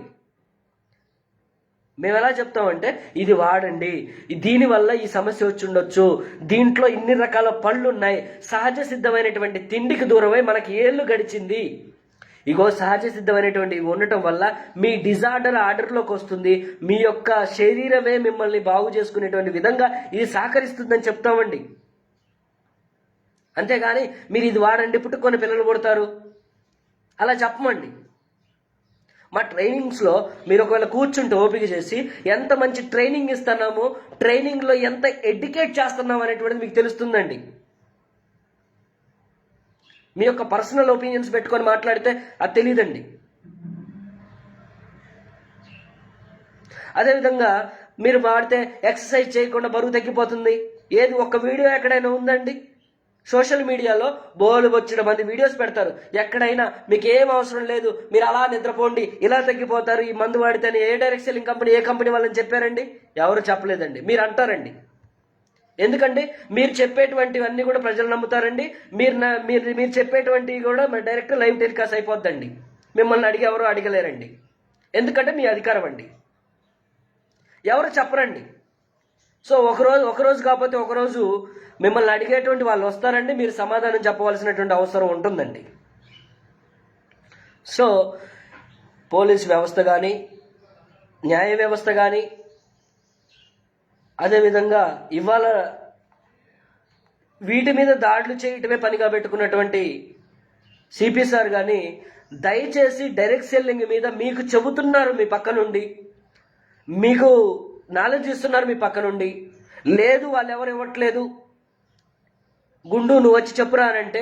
మేము ఎలా చెప్తామంటే, ఇది వాడండి, దీనివల్ల ఈ సమస్య వచ్చి ఉండొచ్చు, దీంట్లో ఇన్ని రకాల పళ్ళు ఉన్నాయి, సహజ సిద్ధమైనటువంటి తిండికి దూరమై మనకి ఏళ్ళు గడిచింది, ఇగో సహజ సిద్ధమైనటువంటి ఉండటం వల్ల మీ డిజార్డర్ ఆర్డర్లోకి వస్తుంది, మీ యొక్క శరీరమే మిమ్మల్ని బాగు చేసుకునేటువంటి విధంగా ఇది సహకరిస్తుందని చెప్తామండి. అంతేగాని మీరు ఇది వాడండి పుట్టుకొని పిల్లలు పుడతారు అలా చెప్పమండి. మా ట్రైనింగ్స్లో మీరు ఒకవేళ కూర్చుంటే ఓపిక చేసి ఎంత మంచి ట్రైనింగ్ ఇస్తున్నాము, ట్రైనింగ్లో ఎంత ఎడ్యుకేట్ చేస్తున్నాము అనేటువంటిది మీకు తెలుస్తుందండి. మీ యొక్క పర్సనల్ ఒపీనియన్స్ పెట్టుకొని మాట్లాడితే అది తెలియదండి. అదేవిధంగా మీరు వాడితే ఎక్సర్సైజ్ చేయకుండా బరువు తగ్గిపోతుంది, ఏది ఒక్క వీడియో ఎక్కడైనా ఉందండి? సోషల్ మీడియాలో బోలు వచ్చిన మంది వీడియోస్ పెడతారు, ఎక్కడైనా మీకు ఏం అవసరం లేదు, మీరు అలా నిద్రపోండి, ఇలా తగ్గిపోతారు, ఈ మందు వాడితే ఏ డైరెక్ట్ సెల్లింగ్ కంపెనీ ఏ కంపెనీ వాళ్ళని చెప్పారండి? ఎవరు చెప్పలేదండి. మీరు అంటారండి, ఎందుకంటే మీరు చెప్పేటువంటివన్నీ కూడా ప్రజలు నమ్ముతారండి. మీరు చెప్పేటువంటివి కూడా డైరెక్ట్ లైవ్ టెలికాస్ట్ అయిపోద్దండి. మిమ్మల్ని అడిగి ఎవరు అడగలేరండి. ఎందుకంటే మీ అధికారం అండి, ఎవరు చెప్పరండి. సో ఒకరోజు కాకపోతే ఒకరోజు మిమ్మల్ని అడిగేటువంటి వాళ్ళు వస్తారండి, మీరు సమాధానం చెప్పవలసినటువంటి అవసరం ఉంటుందండి. సో పోలీస్ వ్యవస్థ కానీ, న్యాయ వ్యవస్థ కానీ, అదేవిధంగా ఇవాళ వీటి మీద దాడులు చేయటమే పనిగా పెట్టుకున్నటువంటి సిపి సార్ కానీ దయచేసి డైరెక్ట్ సెల్లింగ్ మీద మీకు చెబుతున్నారు మీ పక్క నుండి, మీకు నాలెడ్జ్ ఇస్తున్నారు మీ పక్క నుండి, లేదు వాళ్ళు ఎవరు ఇవ్వట్లేదు, గుండు నువ్వు వచ్చి చెప్పురా అని అంటే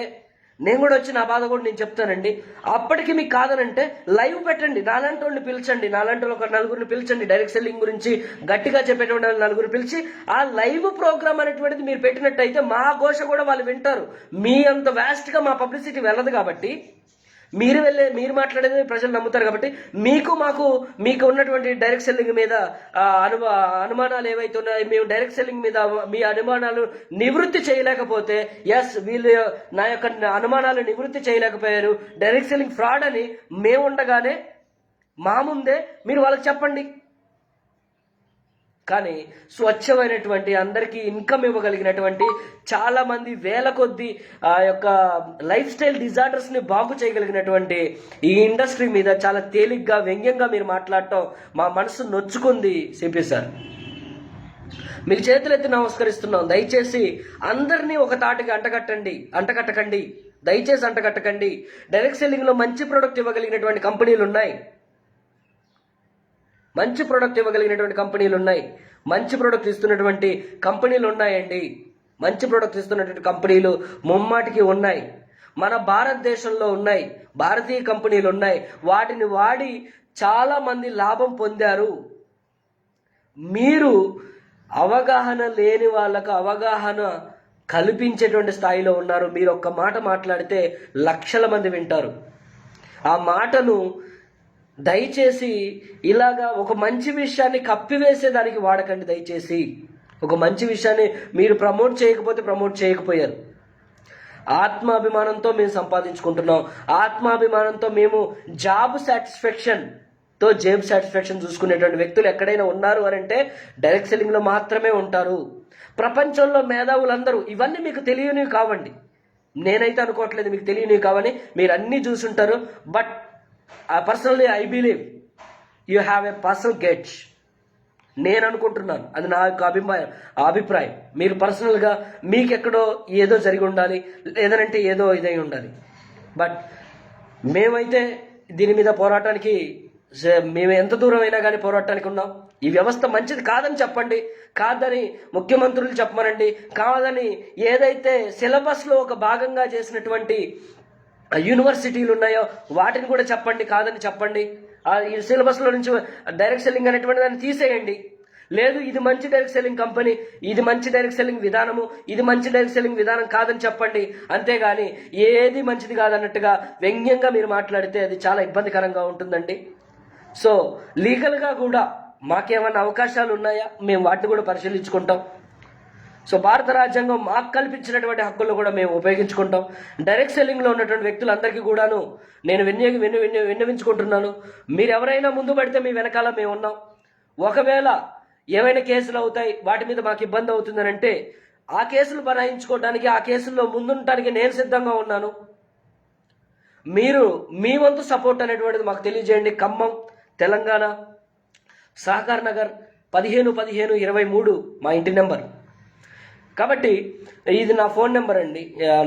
నేను కూడా వచ్చి నా బాధ కూడా నేను చెప్తానండి. అప్పటికి మీకు కాదనంటే లైవ్ పెట్టండి, నాలాంటి వాళ్ళని పిలిచండి, నాలాంటి ఒక నలుగురిని పిలిచండి, డైరెక్ట్ సెల్లింగ్ గురించి గట్టిగా చెప్పేటువంటి నలుగురిని పిలిచి ఆ లైవ్ ప్రోగ్రామ్ అనేటువంటిది మీరు పెట్టినట్టయితే మా ఘోష కూడా వాళ్ళు వింటారు. మీ అంత వ్యాస్ట్గా మా పబ్లిసిటీ వెళ్ళదు కాబట్టి, మీరు మాట్లాడేది ప్రజలు నమ్ముతారు కాబట్టి, మీకు ఉన్నటువంటి డైరెక్ట్ సెల్లింగ్ మీద అనుమానాలు ఏవైతే ఉన్నాయో, మేము డైరెక్ట్ సెల్లింగ్ మీద మీ అనుమానాలు నివృత్తి చేయలేకపోతే, వీళ్ళు నా యొక్క అనుమానాలు నివృత్తి చేయలేకపోయారు, డైరెక్ట్ సెల్లింగ్ ఫ్రాడ్ అని మేము ఉండగానే మా ముందే మీరు వాళ్ళకి చెప్పండి. కానీ స్వచ్ఛమైనటువంటి అందరికీ ఇన్కమ్ ఇవ్వగలిగినటువంటి చాలా మంది వేల కొద్ది ఆ యొక్క లైఫ్ స్టైల్ డిజార్డర్స్ని బాగు చేయగలిగినటువంటి ఈ ఇండస్ట్రీ మీద చాలా తేలిగ్గా వ్యంగ్యంగా మీరు మాట్లాడటం మా మనసు నొచ్చుకుంది సిపి సార్. మీకు చేతులెత్తి నమస్కరిస్తున్నాం. దయచేసి అందరినీ ఒక తాటికి అంటకట్టకండి, దయచేసి అంటకట్టకండి. డైరెక్ట్ సెల్లింగ్లో మంచి ప్రోడక్ట్ ఇవ్వగలిగినటువంటి కంపెనీలు ఉన్నాయి, మంచి ప్రోడక్ట్ ఇవ్వగలిగినటువంటి కంపెనీలు ఉన్నాయి, మంచి ప్రోడక్ట్ ఇస్తున్నటువంటి కంపెనీలు ఉన్నాయండి. మంచి ప్రోడక్ట్ ఇస్తున్నటువంటి కంపెనీలు ముమ్మాటికి ఉన్నాయి, మన భారతదేశంలో ఉన్నాయి, భారతీయ కంపెనీలు ఉన్నాయి. వాటిని వాడి చాలా మంది లాభం పొందారు. మీరు అవగాహన లేని వాళ్ళకు అవగాహన కల్పించేటువంటి స్థాయిలో ఉన్నారు. మీరు ఒక్క మాట మాట్లాడితే లక్షల మంది వింటారు. ఆ మాటను దయచేసి ఇలాగా ఒక మంచి విషయాన్ని కప్పివేసేదానికి వాడకండి. దయచేసి ఒక మంచి విషయాన్ని మీరు ప్రమోట్ చేయకపోయారు. ఆత్మాభిమానంతో మేము సంపాదించుకుంటున్నాం, ఆత్మాభిమానంతో మేము జాబ్ సాటిస్ఫాక్షన్ చూసుకునేటువంటి వ్యక్తులు ఎక్కడైనా ఉన్నారు అని అంటే డైరెక్ట్ సెల్లింగ్లో మాత్రమే ఉంటారు. ప్రపంచంలో మేధావులందరూ ఇవన్నీ మీకు తెలియనివి కావండి, నేనైతే అనుకోవట్లేదు మీకు తెలియనివి కావని. మీరు అన్నీ చూసుంటారు. But personally I believe you have a personal get. నేను అనుకుంటున్నాను, అది నా యొక్క అభిప్రాయం. మీరు పర్సనల్గా మీకెక్కడో ఏదో జరిగి ఉండాలి, లేదంటే ఏదో ఇదై ఉండాలి. బట్ మేమైతే దీని మీద పోరాటానికి మేము ఎంత దూరం అయినా కానీ పోరాటానికి ఉన్నాం. ఈ వ్యవస్థ మంచిది కాదని చెప్పండి, కాదని ముఖ్యమంత్రులు చెప్పమనండి, కాదని ఏదైతే సిలబస్లో ఒక భాగంగా చేసినటువంటి యూనివర్సిటీలు ఉన్నాయో వాటిని కూడా చెప్పండి, కాదని చెప్పండి. ఈ సిలబస్లో నుంచి డైరెక్ట్ సెల్లింగ్ అనేటువంటి దాన్ని తీసేయండి. లేదు ఇది మంచి డైరెక్ట్ సెల్లింగ్ కంపెనీ, ఇది మంచి డైరెక్ట్ సెల్లింగ్ విధానము, ఇది మంచి డైరెక్ట్ సెల్లింగ్ విధానం కాదని చెప్పండి. అంతేగాని ఏది మంచిది కాదన్నట్టుగా వ్యంగ్యంగా మీరు మాట్లాడితే అది చాలా ఇబ్బందికరంగా ఉంటుందండి. సో లీగల్గా కూడా మాకేమన్నా అవకాశాలు ఉన్నాయా, మేము వాటిని కూడా పరిశీలించుకుంటాం. సో భారత రాజ్యాంగం మాకు కల్పించినటువంటి హక్కులను కూడా మేము ఉపయోగించుకుంటాం. డైరెక్ట్ సెల్లింగ్లో ఉన్నటువంటి వ్యక్తులందరికీ కూడాను నేను విన్నవించుకుంటున్నాను, మీరు ఎవరైనా ముందు పడితే మీ వెనకాల మేము ఉన్నాం. ఒకవేళ ఏమైనా కేసులు అవుతాయి, వాటి మీద మాకు ఇబ్బంది అవుతుందని అంటే ఆ కేసులు బనాయించుకోవడానికి, ఆ కేసుల్లో ముందుండటానికి నేను సిద్ధంగా ఉన్నాను. మీరు మీ వంతు సపోర్ట్ అనేటువంటిది మాకు తెలియజేయండి. ఖమ్మం, తెలంగాణ, సహకార్ నగర్ 151523 మా ఇంటి నెంబర్. కాబట్టి ఇది నా ఫోన్ నెంబర్ అండి.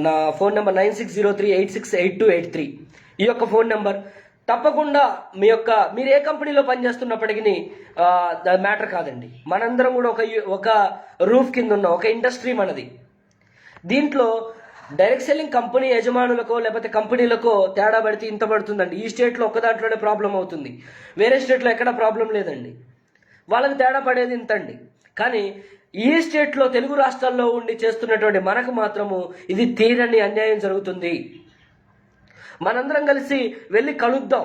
నా ఫోన్ నెంబర్ 9603868283. ఈ యొక్క ఫోన్ నెంబర్ తప్పకుండా మీరు ఏ కంపెనీలో పనిచేస్తున్నప్పటికీ మ్యాటర్ కాదండి. మనందరం కూడా ఒక రూఫ్ కింద ఉన్న ఒక ఇండస్ట్రీ మనది. దీంట్లో డైరెక్ట్ సెల్లింగ్ కంపెనీ యజమానులకో లేకపోతే కంపెనీలకో తేడా పడితే ఇంత పడుతుందండి. ఈ స్టేట్లో ఒక్క దాంట్లోనే ప్రాబ్లం అవుతుంది, వేరే స్టేట్లో ఎక్కడ ప్రాబ్లం లేదండి. వాళ్ళకి తేడా పడేది ఇంతండి. కానీ ఈ స్టేట్లో తెలుగు రాష్ట్రాల్లో ఉండి చేస్తున్నటువంటి మనకు మాత్రము ఇది తీరని అన్యాయం జరుగుతుంది. మనందరం కలిసి వెళ్ళి కలుద్దాం,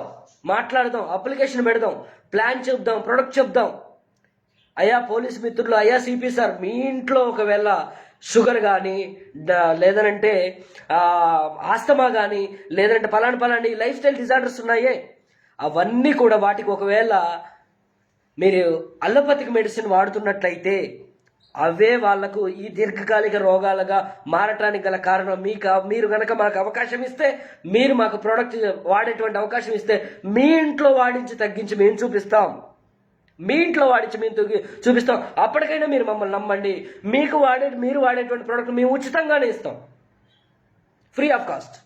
మాట్లాడదాం, అప్లికేషన్ పెడదాం, ప్లాన్ చెప్దాం, ప్రొడక్ట్ చెప్దాం. అయ్యా పోలీస్ మిత్రులు, అయ్యా సిపి సార్, మీ ఇంట్లో ఒకవేళ షుగర్ కానీ లేదనంటే ఆస్తమా కానీ లేదంటే పలాని లైఫ్ స్టైల్ డిజార్డర్స్ ఉన్నాయే, అవన్నీ కూడా వాటికి ఒకవేళ మీరు అలోపతిక్ మెడిసిన్ వాడుతున్నట్లయితే అవే వాళ్లకు ఈ దీర్ఘకాలిక రోగాలుగా మారటానికి గల కారణం. మీరు కనుక మాకు అవకాశం ఇస్తే, మీరు మాకు ప్రోడక్ట్ వాడేటువంటి అవకాశం ఇస్తే, మీ ఇంట్లో వాడించి తగ్గించి మేము చూపిస్తాం. మీ ఇంట్లో వాడించి మేము చూపిస్తాం. అప్పటికైనా మీరు మమ్మల్ని నమ్మండి. మీరు వాడేటువంటి ప్రోడక్ట్ మేము ఉచితంగానే ఇస్తాం, ఫ్రీ ఆఫ్ కాస్ట్.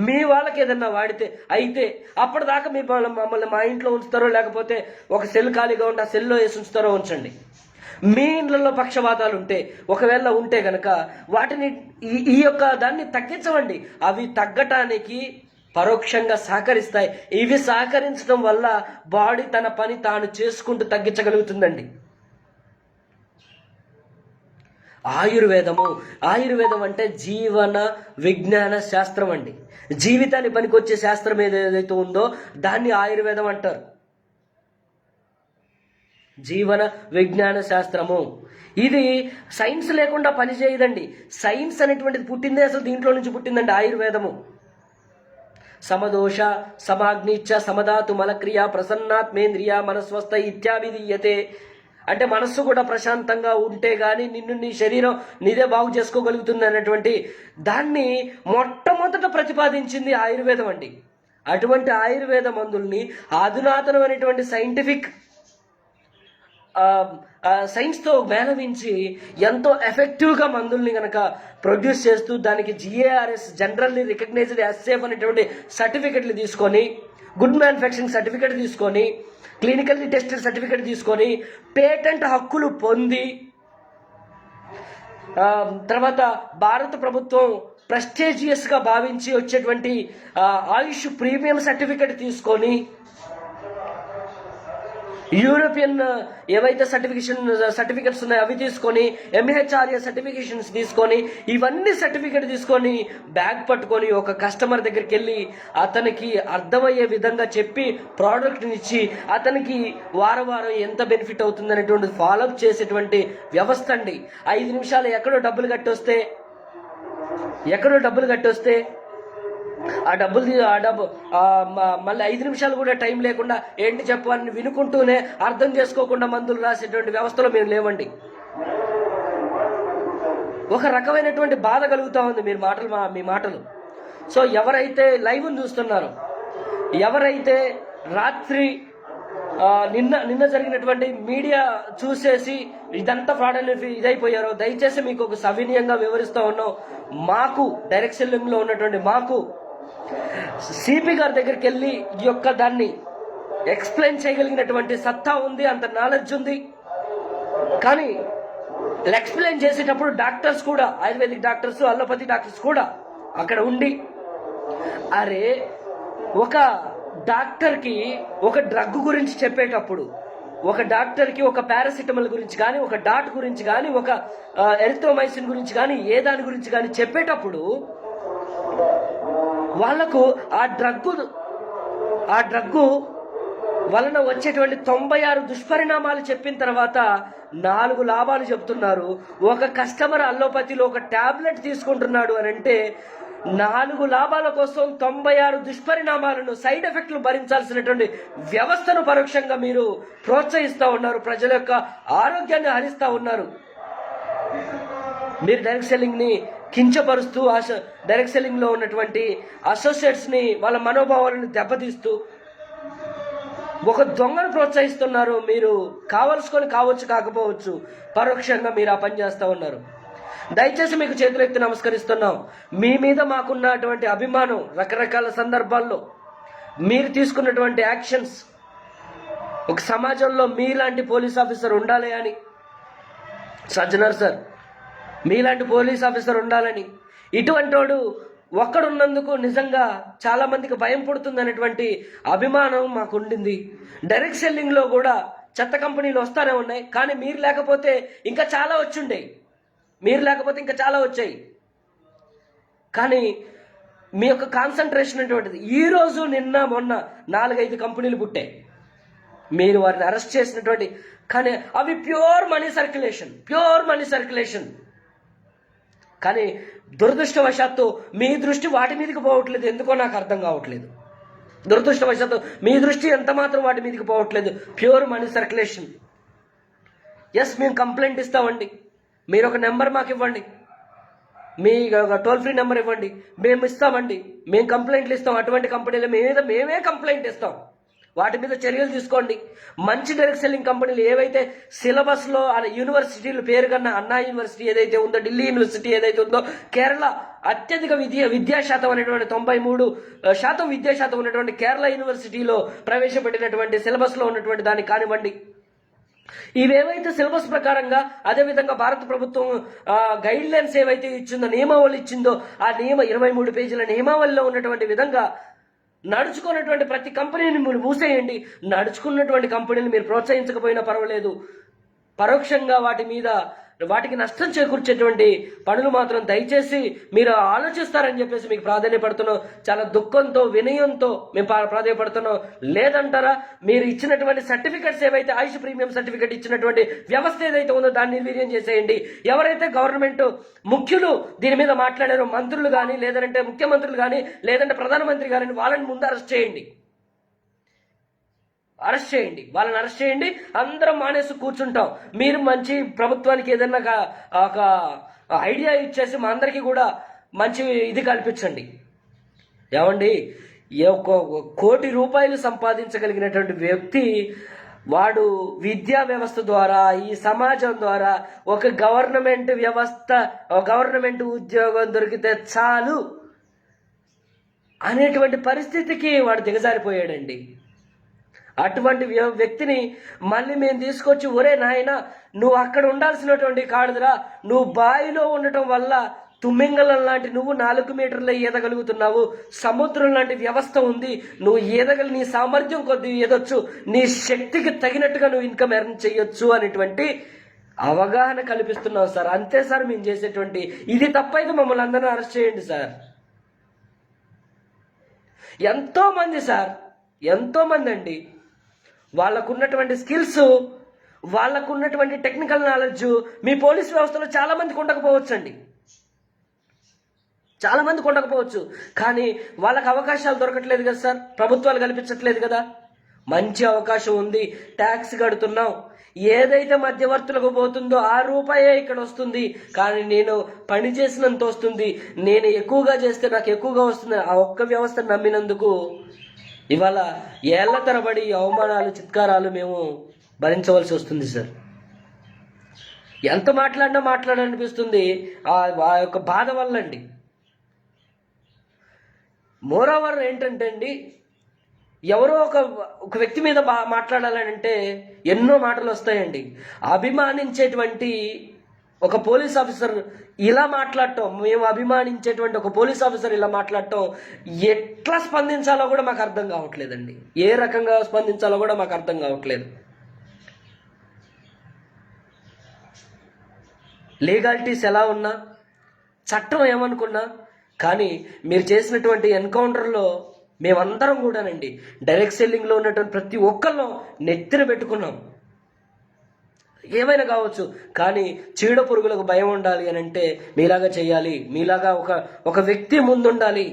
మీ వాళ్ళకి ఏదన్నా వాడితే అయితే అప్పటిదాకా మీ మమ్మల్ని మా ఇంట్లో ఉంచుతారో, లేకపోతే ఒక సెల్ ఖాళీగా ఉంటే ఆ సెల్లో వేసి ఉంచుతారో ఉంచండి. మీ ఇండ్లలో పక్షవాతాలు ఒకవేళ ఉంటే గనక వాటిని ఈ యొక్క దాన్ని తగ్గించవండి. అవి తగ్గటానికి పరోక్షంగా సహకరిస్తాయి. ఇవి సహకరించడం వల్ల బాడీ తన పని తాను చేసుకుంటూ తగ్గించగలుగుతుందండి. ఆయుర్వేదం అంటే జీవన విజ్ఞాన శాస్త్రం అండి. జీవితాన్ని పనికొచ్చే శాస్త్రం ఏదైతే ఉందో దాన్ని ఆయుర్వేదం అంటారు. జీవన విజ్ఞాన శాస్త్రము ఇది సైన్స్ లేకుండా పనిచేయదండి. సైన్స్ అనేటువంటిది పుట్టిందే అసలు దీంట్లో నుంచి పుట్టిందండి ఆయుర్వేదము. సమదోష సమాగ్నిచ్చ సమధాతు మలక్రియ ప్రసన్నాత్మేంద్రియ మనస్వస్థ ఇత్యాభిధీయతే. అంటే మనస్సు కూడా ప్రశాంతంగా ఉంటే గానీ నీ శరీరం నీదే బాగు చేసుకోగలుగుతుంది అన్నటువంటి దాన్ని మొట్టమొదట ప్రతిపాదించింది ఆయుర్వేదం అండి. అటువంటి ఆయుర్వేద మందుల్ని అధునాతనమైనటువంటి సైన్స్తో మేళవించి ఎంతో ఎఫెక్టివ్గా మందుల్ని కనుక ప్రొడ్యూస్ చేస్తూ దానికి జిఏఆర్ఎస్ జనరల్లీ రికగ్నైజ్డ్ యాజ్ సేఫ్ అనేటువంటి సర్టిఫికెట్లు తీసుకొని, గుడ్ మ్యానుఫ్యాక్చరింగ్ సర్టిఫికెట్ తీసుకొని, క్లినికల్లీ టెస్టెడ్ సర్టిఫికెట్ తీసుకొని, పేటెంట్ హక్కులు పొంది, తర్వాత భారత ప్రభుత్వం ప్రెస్టీజియస్గా భావించి వచ్చేటువంటి ఆయుష్ ప్రీమియం సర్టిఫికెట్ తీసుకొని, యూరోపియన్ ఏవైతే సర్టిఫికెట్స్ ఉన్నాయో అవి తీసుకొని, ఎంహెచ్ఆర్ఏ సర్టిఫికేషన్స్ తీసుకొని, ఇవన్నీ సర్టిఫికెట్ తీసుకొని బ్యాగ్ పట్టుకొని ఒక కస్టమర్ దగ్గరికి వెళ్ళి అతనికి అర్థమయ్యే విధంగా చెప్పి ప్రోడక్ట్ని ఇచ్చి అతనికి వారం ఎంత బెనిఫిట్ అవుతుంది అనేటువంటి ఫాలోఅప్ చేసేటువంటి వ్యవస్థ అండి. 5 నిమిషాలు ఎక్కడో డబ్బులు కట్టొస్తే ఆ డబ్బు మళ్ళీ 5 నిమిషాలు కూడా టైం లేకుండా ఏంటి చెప్పాలని వినుకుంటూనే అర్థం చేసుకోకుండా మందులు రాసేటువంటి వ్యవస్థలో మేము లేవండి. ఒక రకమైనటువంటి బాధ కలుగుతూ ఉంది మీ మాటలు. సో ఎవరైతే లైవ్ చూస్తున్నారో, ఎవరైతే రాత్రి నిన్న జరిగినటువంటి మీడియా చూసేసి ఇదంతా ఫ్రాడ్ అనేది ఇదైపోయారో, దయచేసి మీకు ఒక సవినీయంగా వివరిస్తూ ఉన్నాం. మాకు డైరెక్ట్ సెల్లింగ్లో ఉన్నటువంటి మాకు సిపి గారి దగ్గరికి వెళ్ళి ఈ యొక్క దాన్ని ఎక్స్ప్లెయిన్ చేయగలిగినటువంటి సత్తా ఉంది, అంత నాలెడ్జ్ ఉంది. కానీ ఎక్స్ప్లెయిన్ చేసేటప్పుడు డాక్టర్స్ కూడా, ఆయుర్వేదిక్ డాక్టర్స్, అలోపతి డాక్టర్స్ కూడా అక్కడ ఉండి, అరే ఒక డాక్టర్కి ఒక డ్రగ్ గురించి చెప్పేటప్పుడు, ఒక డాక్టర్కి ఒక పారాసిటమాల్ గురించి కానీ, ఒక డాట్ గురించి కానీ, ఒక ఎరిథ్రోమైసిన్ గురించి కానీ, ఏ దాని గురించి కానీ చెప్పేటప్పుడు వాళ్లకు ఆ డ్రగ్గు వలన వచ్చేటువంటి 96 దుష్పరిణామాలు చెప్పిన తర్వాత 4 లాభాలు చెప్తున్నారు. ఒక కస్టమర్ అల్లోపతిలో ఒక టాబ్లెట్ తీసుకుంటున్నాడు అని అంటే 4 లాభాల కోసం 96 దుష్పరిణామాలను, సైడ్ ఎఫెక్ట్లు భరించాల్సినటువంటి వ్యవస్థను పరోక్షంగా మీరు ప్రోత్సహిస్తూ ఉన్నారు. ప్రజల యొక్క ఆరోగ్యాన్ని హరిస్తూ ఉన్నారు. మీరు డైరెక్ట్ సెల్లింగ్ని కించపరుస్తూ, డైరెక్ట్ సెల్లింగ్లో ఉన్నటువంటి అసోసియేట్స్ని, వాళ్ళ మనోభావాలను దెబ్బతీస్తూ ఒక దొంగను ప్రోత్సహిస్తున్నారు. మీరు కావలసుకొని కావచ్చు, కాకపోవచ్చు, పరోక్షంగా మీరు ఆ పని చేస్తూ ఉన్నారు. దయచేసి మీకు చేతులెత్తి నమస్కరిస్తున్నాం. మీ మీద మాకున్నటువంటి అభిమానం రకరకాల సందర్భాల్లో మీరు తీసుకున్నటువంటి యాక్షన్స్, ఒక సమాజంలో మీలాంటి పోలీస్ ఆఫీసర్ ఉండాలి అని, సజ్జనర్ సార్ మీలాంటి పోలీస్ ఆఫీసర్ ఉండాలని, ఇటువంటి వాడు ఒక్కడున్నందుకు నిజంగా చాలా మందికి భయం పుడుతుంది అనేటువంటి అభిమానం మాకు ఉండింది. డైరెక్ట్ సెల్లింగ్లో కూడా చెత్త కంపెనీలు వస్తానే ఉన్నాయి, కానీ మీరు లేకపోతే ఇంకా చాలా వచ్చాయి. కానీ మీ యొక్క కాన్సన్ట్రేషన్ అటువంటిది. ఈరోజు నిన్న మొన్న 4-5 కంపెనీలు పుట్టాయి. మీరు వారిని అరెస్ట్ చేసినటువంటి, కానీ అవి ప్యూర్ మనీ సర్క్యులేషన్. కానీ దురదృష్టవశాత్తు మీ దృష్టి వాటి మీదకి పోవట్లేదు, ఎందుకో నాకు అర్థం కావట్లేదు. దురదృష్టవశాత్తు మీ దృష్టి ఎంత మాత్రం వాటి మీదకి పోవట్లేదు. Pure money circulation. ఎస్, మేము కంప్లైంట్ ఇస్తామండి, మీరు ఒక నెంబర్ మాకు ఇవ్వండి, మీ టోల్ ఫ్రీ నెంబర్ ఇవ్వండి, మేము ఇస్తామండి, మేము కంప్లైంట్లు ఇస్తాం. అటువంటి కంపెనీలు మేమే కంప్లైంట్ ఇస్తాం, వాటి మీద చర్యలు తీసుకోండి. మంచి డైరెక్ట్ సెల్లింగ్ కంపెనీలు ఏవైతే సిలబస్లో యూనివర్సిటీలు పేరు కన్నా అన్నా యూనివర్సిటీ ఏదైతే ఉందో, ఢిల్లీ యూనివర్సిటీ ఏదైతే ఉందో, కేరళ అత్యధిక విద్యాశాతం అనేటువంటి 93% విద్యాశాతం ఉన్నటువంటి కేరళ యూనివర్సిటీలో ప్రవేశపెట్టినటువంటి సిలబస్లో ఉన్నటువంటి దాన్ని కానివ్వండి, ఇవేవైతే సిలబస్ ప్రకారంగా, అదేవిధంగా భారత ప్రభుత్వం గైడ్ లైన్స్ ఏవైతే ఇచ్చిందో, నియమావళి ఇచ్చిందో, ఆ 23 పేజీల నియమావళిలో ఉన్నటువంటి విధంగా నడుచుకున్నటువంటి ప్రతి కంపెనీని మీరు మూసేయండి. నడుచుకున్నటువంటి కంపెనీలు మీరు ప్రోత్సహించకపోయినా పర్వాలేదు, పరోక్షంగా వాటికి నష్టం చేకూర్చేటువంటి పనులు మాత్రం దయచేసి మీరు ఆలోచిస్తారని చెప్పేసి మీకు ప్రాధాన్యపడుతున్నాం. చాలా దుఃఖంతో, వినయంతో మేము ప్రాధాన్యపడుతున్నాం. లేదంటారా, మీరు ఇచ్చినటువంటి సర్టిఫికెట్స్ ఏవైతే ఆయుష్ ప్రీమియం సర్టిఫికెట్ ఇచ్చినటువంటి వ్యవస్థ ఏదైతే ఉందో దాన్ని నిర్వీర్యం చేసేయండి. ఎవరైతే గవర్నమెంట్ ముఖ్యులు దీని మీద మాట్లాడారో, మంత్రులు కానీ, లేదంటే ముఖ్యమంత్రులు కానీ, లేదంటే ప్రధానమంత్రి కానీ, వాళ్ళని ముందు అరెస్ట్ చేయండి. వాళ్ళని అరెస్ట్ చేయండి. అందరం మానేసి కూర్చుంటాం. మీరు మంచి ప్రభుత్వానికి ఏదన్నా ఒక ఐడియా ఇచ్చేసి మా అందరికీ కూడా మంచి ఇది కల్పించండి. ఏమండి, ₹1 కోటి సంపాదించగలిగినటువంటి వ్యక్తి వాడు విద్యా వ్యవస్థ ద్వారా, ఈ సమాజం ద్వారా ఒక గవర్నమెంట్ ఉద్యోగం దొరికితే చాలు అనేటువంటి పరిస్థితికి వాడు దిగజారిపోయాడండి. అటువంటి వ్యక్తిని మళ్ళీ మేము తీసుకొచ్చి, ఒరే నాయన, నువ్వు అక్కడ ఉండాల్సినటువంటి కాడుదురా, నువ్వు బావిలో ఉండటం వల్ల తుమ్మింగళం లాంటి నువ్వు 4 మీటర్ల ఈదగలుగుతున్నావు, సముద్రం లాంటి వ్యవస్థ ఉంది, నువ్వు నీ సామర్థ్యం కొద్ది ఈదొచ్చు, నీ శక్తికి తగినట్టుగా నువ్వు ఇన్కమ్ ఎర్న్ చేయొచ్చు అనేటువంటి అవగాహన కల్పిస్తున్నావు సార్. అంతే సార్ మేము చేసేటువంటి. ఇది తప్పైతే మమ్మల్ని అందరినీ అరెస్ట్ చేయండి సార్. ఎంతోమంది అండి, వాళ్ళకున్నటువంటి స్కిల్స్, వాళ్ళకున్నటువంటి టెక్నికల్ నాలెడ్జ్ మీ పోలీస్ వ్యవస్థలో చాలా మందికి ఉండకపోవచ్చు. కానీ వాళ్ళకి అవకాశాలు దొరకట్లేదు కదా సార్, ప్రభుత్వాలు కల్పించట్లేదు కదా. మంచి అవకాశం ఉంది, ట్యాక్స్ కడుతున్నాం, ఏదైతే మధ్యవర్తులకు పోతుందో ఆ రూపాయే ఇక్కడ వస్తుంది. కానీ నేను పని చేసినంత వస్తుంది, నేను ఎక్కువగా చేస్తే నాకు ఎక్కువగా వస్తుంది. ఆ ఒక్క వ్యవస్థ నమ్మినందుకు ఇవాళ ఏళ్ల తరబడి అవమానాలు, చిత్కారాలు మేము భరించవలసి వస్తుంది సార్. ఎంత మాట్లాడాలనిపిస్తుంది ఆ యొక్క బాధ వల్ల అండి. మోరోవర్ ఏంటంటే అండి, ఎవరో ఒక వ్యక్తి మీద మాట్లాడాలంటే ఎన్నో మాటలు వస్తాయండి. అభిమానించేటువంటి ఒక పోలీస్ ఆఫీసర్ ఇలా మాట్లాడటం, మేము అభిమానించేటువంటి ఒక పోలీస్ ఆఫీసర్ ఇలా మాట్లాడటం, ఎట్లా స్పందించాలో కూడా మాకు అర్థం కావట్లేదండి. ఏ రకంగా స్పందించాలో కూడా మాకు అర్థం కావట్లేదు. లీగాలిటీస్ ఎలా ఉన్నా, చట్టం ఏమనుకున్నా, కానీ మీరు చేసినటువంటి ఎన్కౌంటర్లో మేమందరం కూడానండి డైరెక్ట్ సెల్లింగ్లో ఉన్నటువంటి ప్రతి ఒక్కళ్ళం నెత్తిన పెట్టుకున్నాం. ఏమైనా కావచ్చు, కానీ చీడ పురుగులకు భయం ఉండాలి అని అంటే మీలాగా చేయాలి. మీలాగా ఒక వ్యక్తి ముందుండాలి.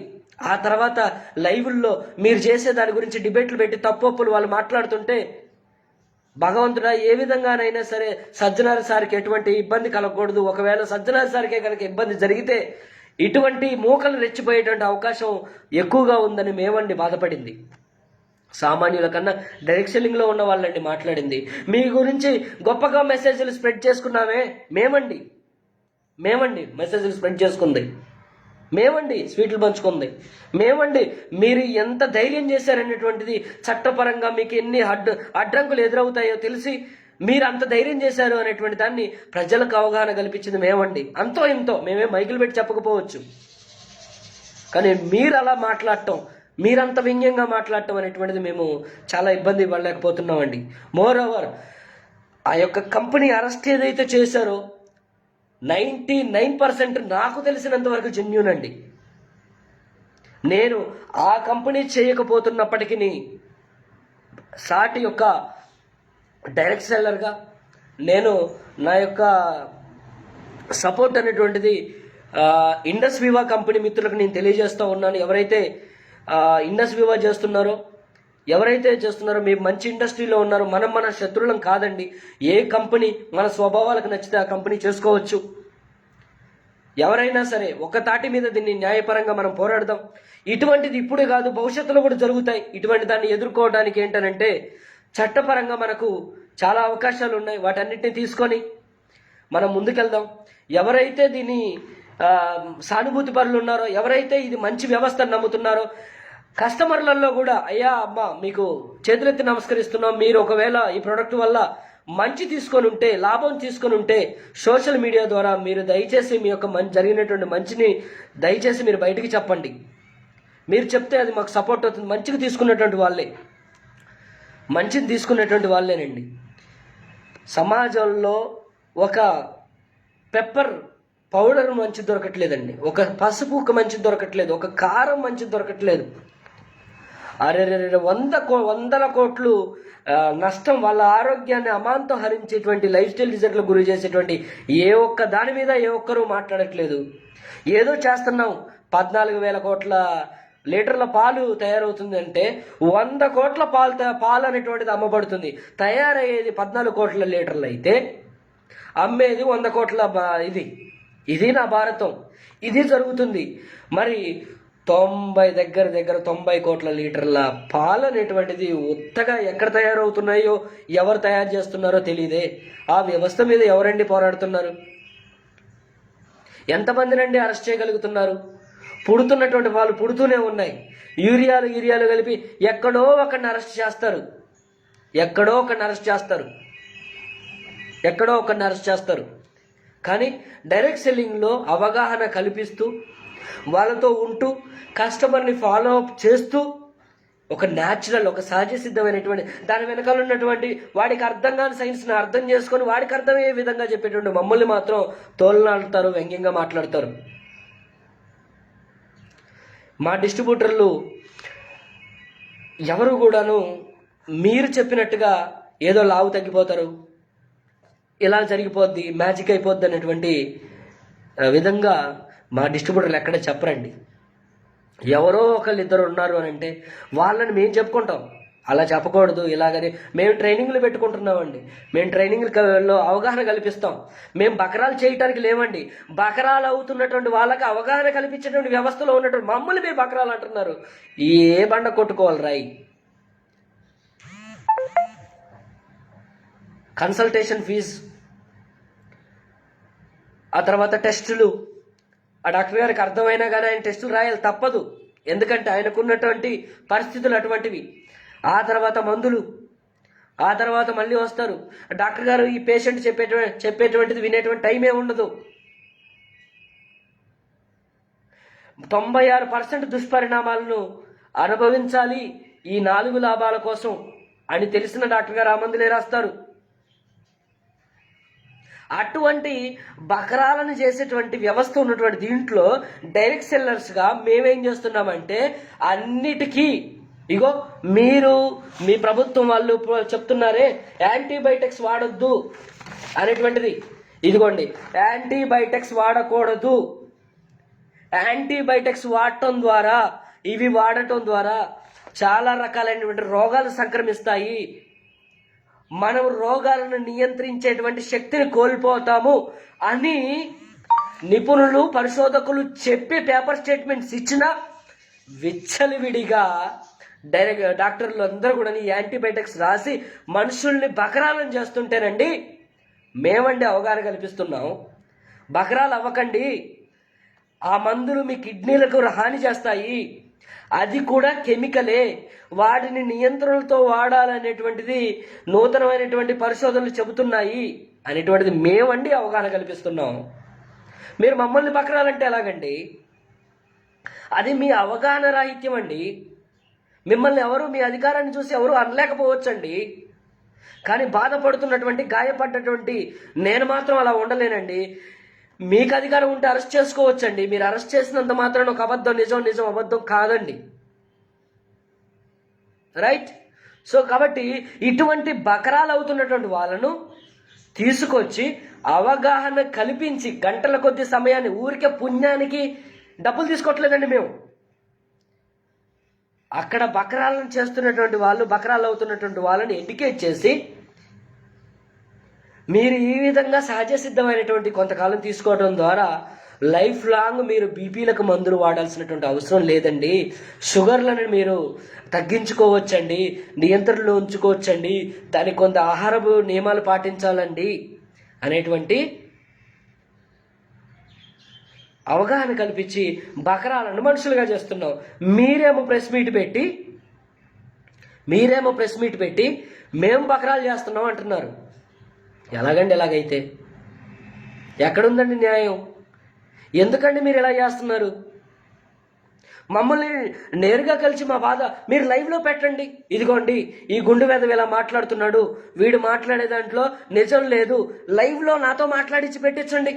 ఆ తర్వాత లైవ్ల్లో మీరు చేసే దాని గురించి డిబేట్లు పెట్టి తప్పొప్పులు వాళ్ళు మాట్లాడుతుంటే, భగవంతుడా ఏ విధంగానైనా సరే సజ్జనార్ సార్కి ఎటువంటి ఇబ్బంది కలగకూడదు. ఒకవేళ సజ్జనార్ సార్కే కనుక ఇబ్బంది జరిగితే ఇటువంటి మూకలు రెచ్చిపోయేటువంటి అవకాశం ఎక్కువగా ఉందని మేమండి బాధపడింది. సామాన్యుల కన్నా డైరెక్ట్ సెల్లింగ్లో ఉన్న వాళ్ళండి మాట్లాడింది. మీ గురించి గొప్పగా మెసేజ్లు స్ప్రెడ్ చేసుకున్నామే మేమండి మెసేజ్లు స్ప్రెడ్ చేసుకుంది మేమండి, స్వీట్లు పంచుకుంది మేమండి. మీరు ఎంత ధైర్యం చేశారనేటువంటిది, చట్టపరంగా మీకు ఎన్ని అడ్డంకులు ఎదురవుతాయో తెలిసి మీరు అంత ధైర్యం చేశారు అనేటువంటి దాన్ని ప్రజలకు అవగాహన కల్పించింది మేమండి. అంతో ఇంతో మేమే మైకులు పెట్టి చెప్పకపోవచ్చు, కానీ మీరు అలా మాట్లాడటం, మీరంత వ్యంగ్యంగా మాట్లాడటం అనేటువంటిది మేము చాలా ఇబ్బంది పడలేకపోతున్నామండి. మోరోవర్ ఆ యొక్క కంపెనీ అరెస్ట్ ఏదైతే చేశారో 99% నాకు తెలిసినంత వరకు జెన్యూన్ అండి. నేను ఆ కంపెనీ చేయకపోతున్నప్పటికీ సాటి యొక్క డైరెక్ట్ సెల్లర్గా నేను నా యొక్క సపోర్ట్ అనేటువంటిది ఇండస్ వివా కంపెనీ మిత్రులకు నేను తెలియజేస్తూ ఉన్నాను. ఎవరైతే ఇండస్ వివా చేస్తున్నారో, మీరు మంచి ఇండస్ట్రీలో ఉన్నారు. మన శత్రువులం కాదండి. ఏ కంపెనీ మన స్వభావాలకు నచ్చితే ఆ కంపెనీ చేసుకోవచ్చు. ఎవరైనా సరే ఒక తాటి మీద దీన్ని న్యాయపరంగా మనం పోరాడదాం. ఇటువంటిది ఇప్పుడే కాదు, భవిష్యత్తులో కూడా జరుగుతాయి. ఇటువంటి దాన్ని ఎదుర్కోవడానికి ఏంటనంటే చట్టపరంగా మనకు చాలా అవకాశాలు ఉన్నాయి. వాటన్నిటిని తీసుకొని మనం ముందుకెళ్దాం. ఎవరైతే దీన్ని సానుభూతి పరులు ఉన్నారో, ఎవరైతే ఇది మంచి వ్యవస్థను నమ్ముతున్నారో, కస్టమర్లలో కూడా అయ్యా అమ్మ మీకు చేతులెత్తి నమస్కరిస్తున్నాం, మీరు ఒకవేళ ఈ ప్రోడక్ట్ వల్ల మంచి తీసుకొని ఉంటే, లాభం తీసుకొని ఉంటే సోషల్ మీడియా ద్వారా మీరు దయచేసి మీ యొక్క జరిగినటువంటి మంచిని దయచేసి మీరు బయటికి చెప్పండి. మీరు చెప్తే అది మాకు సపోర్ట్ అవుతుంది. మంచిగా తీసుకున్నటువంటి వాళ్ళే, మంచిని తీసుకున్నటువంటి వాళ్ళేనండి. సమాజంలో ఒక పెప్పర్ పౌడర్ మంచి దొరకట్లేదండి, ఒక పసుపు మంచి దొరకట్లేదు, ఒక కారం మంచి దొరకట్లేదు. అరే వందల కోట్లు నష్టం, వాళ్ళ ఆరోగ్యాన్ని అమాంతం హరించేటువంటి లైఫ్ స్టైల్ డిజార్డర్లకు గురి చేసేటువంటి ఏ ఒక్క దాని మీద ఏ ఒక్కరూ మాట్లాడట్లేదు. ఏదో చేస్తున్నాం, 14,000 కోట్ల లీటర్ల పాలు తయారవుతుంది అంటే 100 కోట్ల పాలు అనేటువంటిది అమ్మబడుతుంది. తయారయ్యేది 14 కోట్ల లీటర్లు అయితే అమ్మేది 100 కోట్ల. ఇది నా భారతం, ఇది జరుగుతుంది. మరి 90 కోట్ల లీటర్ల పాలు అనేటువంటిది ఉత్తగా ఎక్కడ తయారవుతున్నాయో, ఎవరు తయారు చేస్తున్నారో తెలియదే. ఆ వ్యవస్థ మీద ఎవరండి పోరాడుతున్నారు? ఎంతమందినండి అరెస్ట్ చేయగలుగుతున్నారు? పుడుతున్నటువంటి వాళ్ళు పుడుతూనే ఉన్నాయి. యూరియాలు కలిపి ఎక్కడో ఒకరిని అరెస్ట్ చేస్తారు. కానీ డైరెక్ట్ సెల్లింగ్లో అవగాహన కల్పిస్తూ, వాళ్ళతో ఉంటూ, కస్టమర్ని ఫాలో అప్ చేస్తూ, ఒక న్యాచురల్, ఒక సహజ సిద్ధమైనటువంటి దాని వెనకాల ఉన్నటువంటి వాడికి అర్థం కాని సైన్స్ని అర్థం చేసుకొని వాడికి అర్థమయ్యే విధంగా చెప్పేటువంటి మమ్మల్ని మాత్రం తోలనాడుతారు, వ్యంగ్యంగా మాట్లాడతారు. మా డిస్ట్రిబ్యూటర్లు ఎవరు కూడాను మీరు చెప్పినట్టుగా ఏదో లావు తగ్గిపోతారు, ఇలా జరిగిపోద్ది, మ్యాజిక్ అయిపోద్ది అనేటువంటి విధంగా మా డిస్ట్రిబ్యూటర్లు ఎక్కడ చెప్పరండి. ఎవరో ఒకళ్ళిద్దరు ఉన్నారు అని అంటే వాళ్ళని మేము చెప్పుకుంటాం. అలా చెప్పకూడదు, ఇలాగని మేము ట్రైనింగ్లు పెట్టుకుంటున్నామండి. మేము ట్రైనింగ్లో అవగాహన కల్పిస్తాం. మేము బకరాలు చేయటానికి లేవండి. బకరాలు అవుతున్నటువంటి వాళ్ళకి అవగాహన కల్పించేటువంటి వ్యవస్థలో ఉన్నటువంటి మమ్మల్ని మీరు బకరాలు అంటున్నారు. ఏ బండ కొట్టుకోవాలి రాయి. కన్సల్టేషన్ ఫీజు, ఆ తర్వాత టెస్టులు, ఆ డాక్టర్ గారికి అర్థమైనా కానీ ఆయన టెస్టులు రాయాలి, తప్పదు. ఎందుకంటే ఆయనకున్నటువంటి పరిస్థితులు అటువంటివి. ఆ తర్వాత మందులు, ఆ తర్వాత మళ్ళీ వస్తారు. డాక్టర్ గారు ఈ పేషెంట్ చెప్పేటువంటిది వినేటువంటి టైం ఉండదు. 96% దుష్పరిణామాలను అనుభవించాలి ఈ 4 లాభాల కోసం అని తెలిసిన డాక్టర్ గారు ఆ మందులే రాస్తారు. అటువంటి బకరాలను చేసేటువంటి వ్యవస్థ ఉన్నటువంటి దీంట్లో డైరెక్ట్ సెల్లర్స్గా మేమేం చేస్తున్నామంటే అన్నిటికీ ఇగో మీరు మీ ప్రభుత్వం వాళ్ళు చెప్తున్నారే యాంటీబయాటిక్స్ వాడొద్దు అనేటువంటిది, ఇదిగోండి యాంటీబయాటిక్స్ వాడకూడదు. యాంటీబయాటిక్స్ వాడటం ద్వారా చాలా రకాలైనటువంటి రోగాలు సంక్రమిస్తాయి. మనం రోగాలను నియంత్రించేటువంటి శక్తిని కోల్పోతాము అని నిపుణులు, పరిశోధకులు చెప్పి పేపర్ స్టేట్మెంట్స్ ఇచ్చినా విచ్చలవిడిగా డాక్టర్లు అందరూ కూడా యాంటీబయాటిక్స్ రాసి మనుషుల్ని బకరాలను చేస్తుంటేనండి మేమండి అవగాహన కల్పిస్తున్నాం. బకరాలు అవ్వకండి, ఆ మందులు మీ కిడ్నీలకు హాని చేస్తాయి, అది కూడా కెమికలే, వాటిని నియంత్రణలతో వాడాలనేటువంటిది నూతనమైనటువంటి పరిశోధనలు చెబుతున్నాయి అనేటువంటిది మేమండి అవగాహన కల్పిస్తున్నాం. మీరు మమ్మల్ని బకరాలంటే ఎలాగండి? అది మీ అవగాహన రాహిత్యం అండి. మిమ్మల్ని ఎవరు, మీ అధికారాన్ని చూసి ఎవరు అనలేకపోవచ్చండి. కానీ బాధపడుతున్నటువంటి, గాయపడ్డటువంటి నేను మాత్రం అలా ఉండలేనండి. మీకు అధికారం ఉంటే అరెస్ట్ చేసుకోవచ్చండి. మీరు అరెస్ట్ చేసినంత మాత్రాన ఒక అబద్ధం నిజం, నిజం అబద్ధం కాదండి. రైట్? సో కాబట్టి ఇటువంటి బకరాలు అవుతున్నటువంటి వాళ్ళను తీసుకొచ్చి అవగాహన కల్పించి గంటల కొద్ది సమయాన్ని ఊరికే పుణ్యానికి డబ్బులు తీసుకోవట్లేదండి మేము. అక్కడ బకరాలను చేస్తున్నటువంటి వాళ్ళు, బకరాలు అవుతున్నటువంటి వాళ్ళని ఎడ్యుకేట్ చేసి మీరు ఈ విధంగా సహజ సిద్ధమైనటువంటి కొంతకాలం తీసుకోవడం ద్వారా లైఫ్ లాంగ్ మీరు బీపీలకు మందులు వాడాల్సినటువంటి అవసరం లేదండి. షుగర్లను మీరు తగ్గించుకోవచ్చండి, నియంత్రణలో ఉంచుకోవచ్చండి, దానికి కొంత ఆహారపు నియమాలు పాటించాలండి అనేటువంటి అవగాహన కల్పించి బకరాలను మనుషులుగా చేస్తున్నాం. మీరేమో ప్రెస్ మీట్ పెట్టి మేము బకరాలు చేస్తున్నాం అంటున్నారు. ఎలాగండి? ఎలాగైతే ఎక్కడుందండి న్యాయం? ఎందుకండి మీరు ఇలా చేస్తున్నారు? మమ్మల్ని నేరుగా కలిసి మా బాధ మీరు లైవ్లో పెట్టండి. ఇదిగోండి ఈ గుండు మీద ఇలా మాట్లాడుతున్నాడు, వీడు మాట్లాడే దాంట్లో నిజం లేదు, లైవ్లో నాతో మాట్లాడించి పెట్టించండి.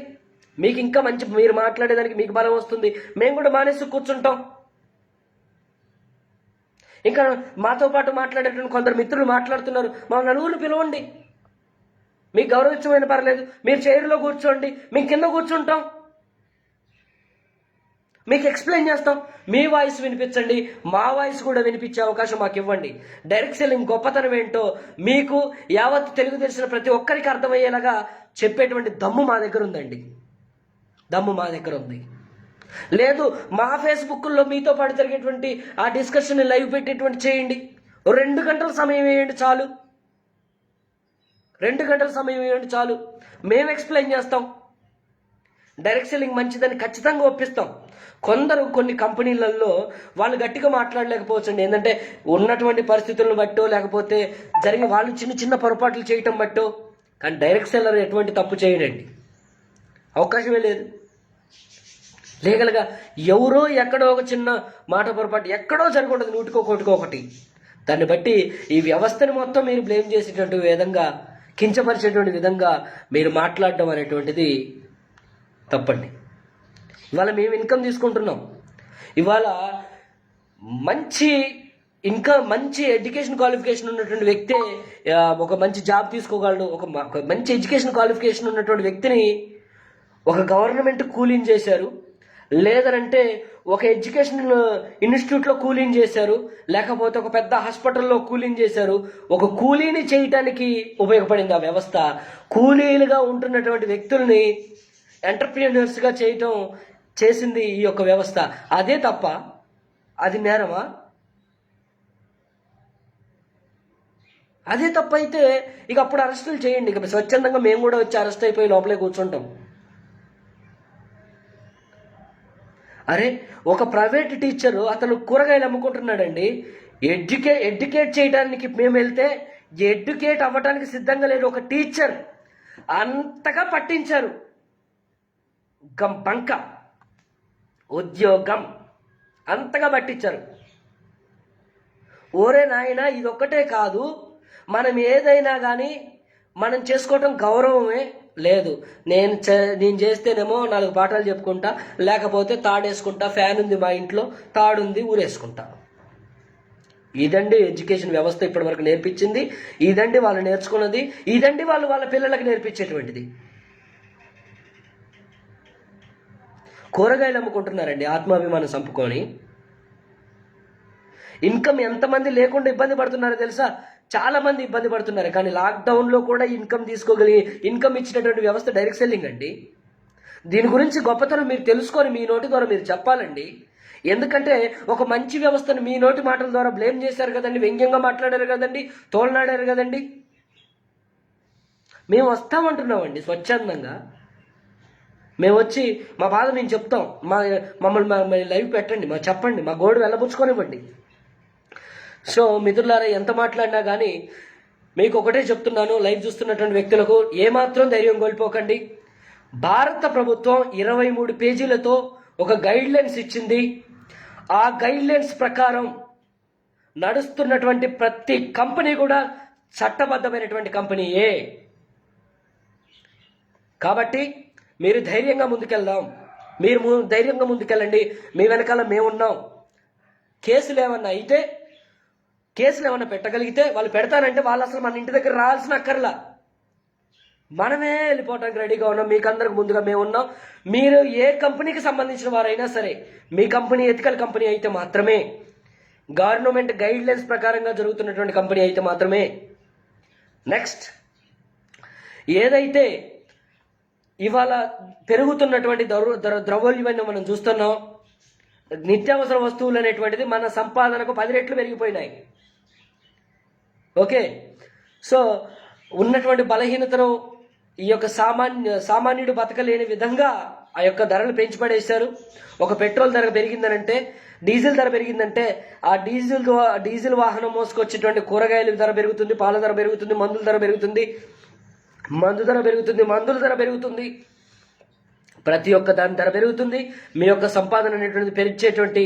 మీకు ఇంకా మంచి, మీరు మాట్లాడేదానికి మీకు బలం వస్తుంది. మేము కూడా మానేసి కూర్చుంటాం. ఇంకా మాతో పాటు మాట్లాడేటువంటి కొందరు మిత్రులు మాట్లాడుతున్నారు, మా నలుగురు పిలవండి. మీకు గౌరవించమైన పర్లేదు, మీరు చైర్లో కూర్చోండి, మేము కింద కూర్చుంటాం, మీకు ఎక్స్ప్లెయిన్ చేస్తాం. మీ వాయిస్ వినిపించండి, మా వాయిస్ కూడా వినిపించే అవకాశం మాకు ఇవ్వండి. డైరెక్ట్ సెల్లింగ్ గొప్పతనం ఏంటో మీకు యావత్ తెలుగు తెలిసిన ప్రతి ఒక్కరికి అర్థమయ్యేలాగా చెప్పేటువంటి దమ్ము మా దగ్గర ఉందండి. దమ్ము మా దగ్గర ఉంది. లేదు మా ఫేస్బుక్లో మీతో పాటు జరిగేటువంటి ఆ డిస్కషన్ లైవ్ పెట్టేటువంటి చేయండి. 2 గంటల సమయం వేయండి చాలు, 2 గంటల సమయం వేయండి చాలు. మేము ఎక్స్ప్లెయిన్ చేస్తాం. డైరెక్ట్ సెల్లింగ్ మంచిదని ఖచ్చితంగా ఒప్పిస్తాం. కొన్ని కంపెనీలలో వాళ్ళు గట్టిగా మాట్లాడలేకపోవచ్చండి. ఏంటంటే ఉన్నటువంటి పరిస్థితులను బట్టో, లేకపోతే జరిగిన వాళ్ళు చిన్న పొరపాట్లు చేయటం బట్టో. కానీ డైరెక్ట్ సెల్లర్ ఎటువంటి తప్పు చేయడండి, అవకాశమే లేదు. లీగల్గా ఎవరో ఎక్కడో ఒక చిన్న మాట పొరపాటు ఎక్కడో జరిగి ఉంటుంది, 100-1. దాన్ని బట్టి ఈ వ్యవస్థని మొత్తం మీరు బ్లేమ్ చేసేటువంటి విధంగా, కించపరిచేటువంటి విధంగా మీరు మాట్లాడడం అనేటువంటిది తప్పండి. ఇవాళ మేము ఇన్కమ్ తీసుకుంటున్నాం. ఇవాళ మంచి ఎడ్యుకేషన్ క్వాలిఫికేషన్ ఉన్నటువంటి వ్యక్తే ఒక మంచి జాబ్ తీసుకోగలడు. ఒక మంచి ఎడ్యుకేషన్ క్వాలిఫికేషన్ ఉన్నటువంటి వ్యక్తిని ఒక గవర్నమెంట్ కూలీని చేశారు, లేదంటే ఒక ఎడ్యుకేషన్ ఇన్స్టిట్యూట్లో కూలీని చేశారు, లేకపోతే ఒక పెద్ద హాస్పిటల్లో కూలీని చేశారు. ఒక కూలీని చేయటానికి ఉపయోగపడింది ఆ వ్యవస్థ. కూలీలుగా ఉంటున్నటువంటి వ్యక్తుల్ని ఎంటర్ప్రీనర్స్గా చేసింది ఈ యొక్క వ్యవస్థ. అదే తప్ప అది నేరమా? అదే తప్ప అయితే ఇక అప్పుడు అరెస్టులు చేయండి. ఇక స్వచ్ఛందంగా మేము కూడా వచ్చి అరెస్ట్ అయిపోయి లోపలే కూర్చుంటాం. అరే ఒక ప్రైవేట్ టీచరు అతను కూరగాయలు అమ్ముకుంటున్నాడండి. ఎడ్యుకేట్ చేయడానికి మేము వెళ్తే ఎడ్యుకేట్ అవ్వడానికి సిద్ధంగా లేడు ఒక టీచర్. అంతగా పట్టించారు. బంక ఉద్యోగం అంతగా పట్టించారు. ఓరే నాయన, ఇదొక్కటే కాదు, మనం ఏదైనా కానీ మనం చేసుకోవటం గౌరవమే లేదు. నేను చేస్తేనేమో 4 పాఠాలు చెప్పుకుంటా, లేకపోతే తాడేసుకుంటా, ఫ్యాన్ ఉంది మా ఇంట్లో, తాడుంది ఊరేసుకుంటా. ఇదండి ఎడ్యుకేషన్ వ్యవస్థ ఇప్పటి వరకు నేర్పించింది. ఇదండి వాళ్ళు నేర్చుకున్నది. ఇదండి వాళ్ళు వాళ్ళ పిల్లలకు నేర్పించేటువంటిది. కూరగాయలు అమ్ముకుంటున్నారండి ఆత్మాభిమానం చంపుకొని. ఇన్కమ్ ఎంతమంది లేకుండా ఇబ్బంది పడుతున్నారో తెలుసా? చాలా మంది ఇబ్బంది పడుతున్నారు. కానీ లాక్డౌన్లో కూడా ఇన్కమ్ ఇచ్చినటువంటి వ్యవస్థ డైరెక్ట్ సెల్లింగ్ అండి. దీని గురించి గొప్పతనం మీరు తెలుసుకొని మీ నోటి ద్వారా మీరు చెప్పాలండి. ఎందుకంటే ఒక మంచి వ్యవస్థను మీ నోటి మాటల ద్వారా బ్లేమ్ చేశారు కదండి, వ్యంగ్యంగా మాట్లాడారు కదండి, తోలనాడారు కదండి. మేము వస్తామంటున్నామండి స్వచ్ఛందంగా. మేము వచ్చి మా బాధ మేము చెప్తాం. మమ్మల్ని లైవ్ పెట్టండి, మా చెప్పండి, మా గోడు వెళ్ళబుచ్చుకొనివ్వండి. సో మిత్రులారా, ఎంత మాట్లాడినా కానీ మీకు ఒకటే చెప్తున్నాను, లైవ్ చూస్తున్నటువంటి వ్యక్తులకు ఏమాత్రం ధైర్యం కోల్పోకండి. భారత ప్రభుత్వం 23 పేజీలతో ఒక గైడ్లైన్స్ ఇచ్చింది. ఆ గైడ్లైన్స్ ప్రకారం నడుస్తున్నటువంటి ప్రతి కంపెనీ కూడా చట్టబద్ధమైనటువంటి కంపెనీయే. కాబట్టి మీరు ధైర్యంగా ముందుకెళ్దాం. మీరు ధైర్యంగా ముందుకెళ్ళండి. మీ వెనకాల మేమున్నాం. కేసులు ఏమన్నా అయితే కేసులు ఏమైనా పెట్టగలిగితే వాళ్ళు పెడతారంటే వాళ్ళు అసలు మన ఇంటి దగ్గర రావాల్సిన అక్కర్లా, మనమే వెళ్ళిపోవడానికి రెడీగా ఉన్నాం. మీకందరికి ముందుగా మేము ఉన్నాం. మీరు ఏ కంపెనీకి సంబంధించిన వారైనా సరే, మీ కంపెనీ ఎథికల్ కంపెనీ అయితే మాత్రమే, గవర్నమెంట్ గైడ్ లైన్స్ ప్రకారంగా జరుగుతున్నటువంటి కంపెనీ అయితే మాత్రమే. నెక్స్ట్, ఏదైతే ఇవాళ పెరుగుతున్నటువంటి ద్రవ్యోల్బణం మనం చూస్తున్నాం, నిత్యావసర వస్తువులు అనేటువంటిది మన సంపాదనకు 10 రెట్లు పెరిగిపోయినాయి. ఓకే, సో ఉన్నటువంటి బలహీనతను ఈ యొక్క సామాన్యుడు బతకలేని విధంగా ఆ యొక్క ధరలు పెంచి పడేశారు. ఒక పెట్రోల్ ధర పెరిగిందనంటే, డీజిల్ ధర పెరిగిందంటే, ఆ డీజిల్ వాహనం మోసుకొచ్చేటువంటి కూరగాయల ధర పెరుగుతుంది, పాల ధర పెరుగుతుంది, మందుల ధర పెరుగుతుంది, మందుల ధర పెరుగుతుంది, ప్రతి ఒక్క దాని ధర పెరుగుతుంది. మీ యొక్క సంపాదన అనేటువంటిది పెంచేటువంటి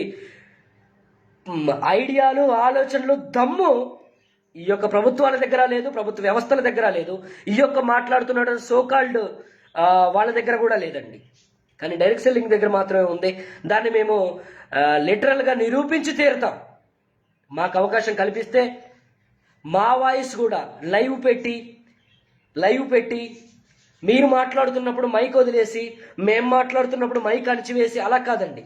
ఐడియాలు, ఆలోచనలు, దమ్ము ఈ యొక్క ప్రభుత్వాల దగ్గర లేదు, ప్రభుత్వ వ్యవస్థల దగ్గర లేదు, ఈ యొక్క మాట్లాడుతున్న సోకాల్డ్ వాళ్ళ దగ్గర కూడా లేదండి. కానీ డైరెక్ట్ సెల్లింగ్ దగ్గర మాత్రమే ఉంది. దాన్ని మేము లిటరల్గా నిరూపించి తీరుతాం. మాకు అవకాశం కల్పిస్తే మా వాయిస్ కూడా లైవ్ పెట్టి మీరు మాట్లాడుతున్నప్పుడు మైక్ వదిలేసి, మేము మాట్లాడుతున్నప్పుడు మైక్ అణిచివేసి, అలా కాదండి.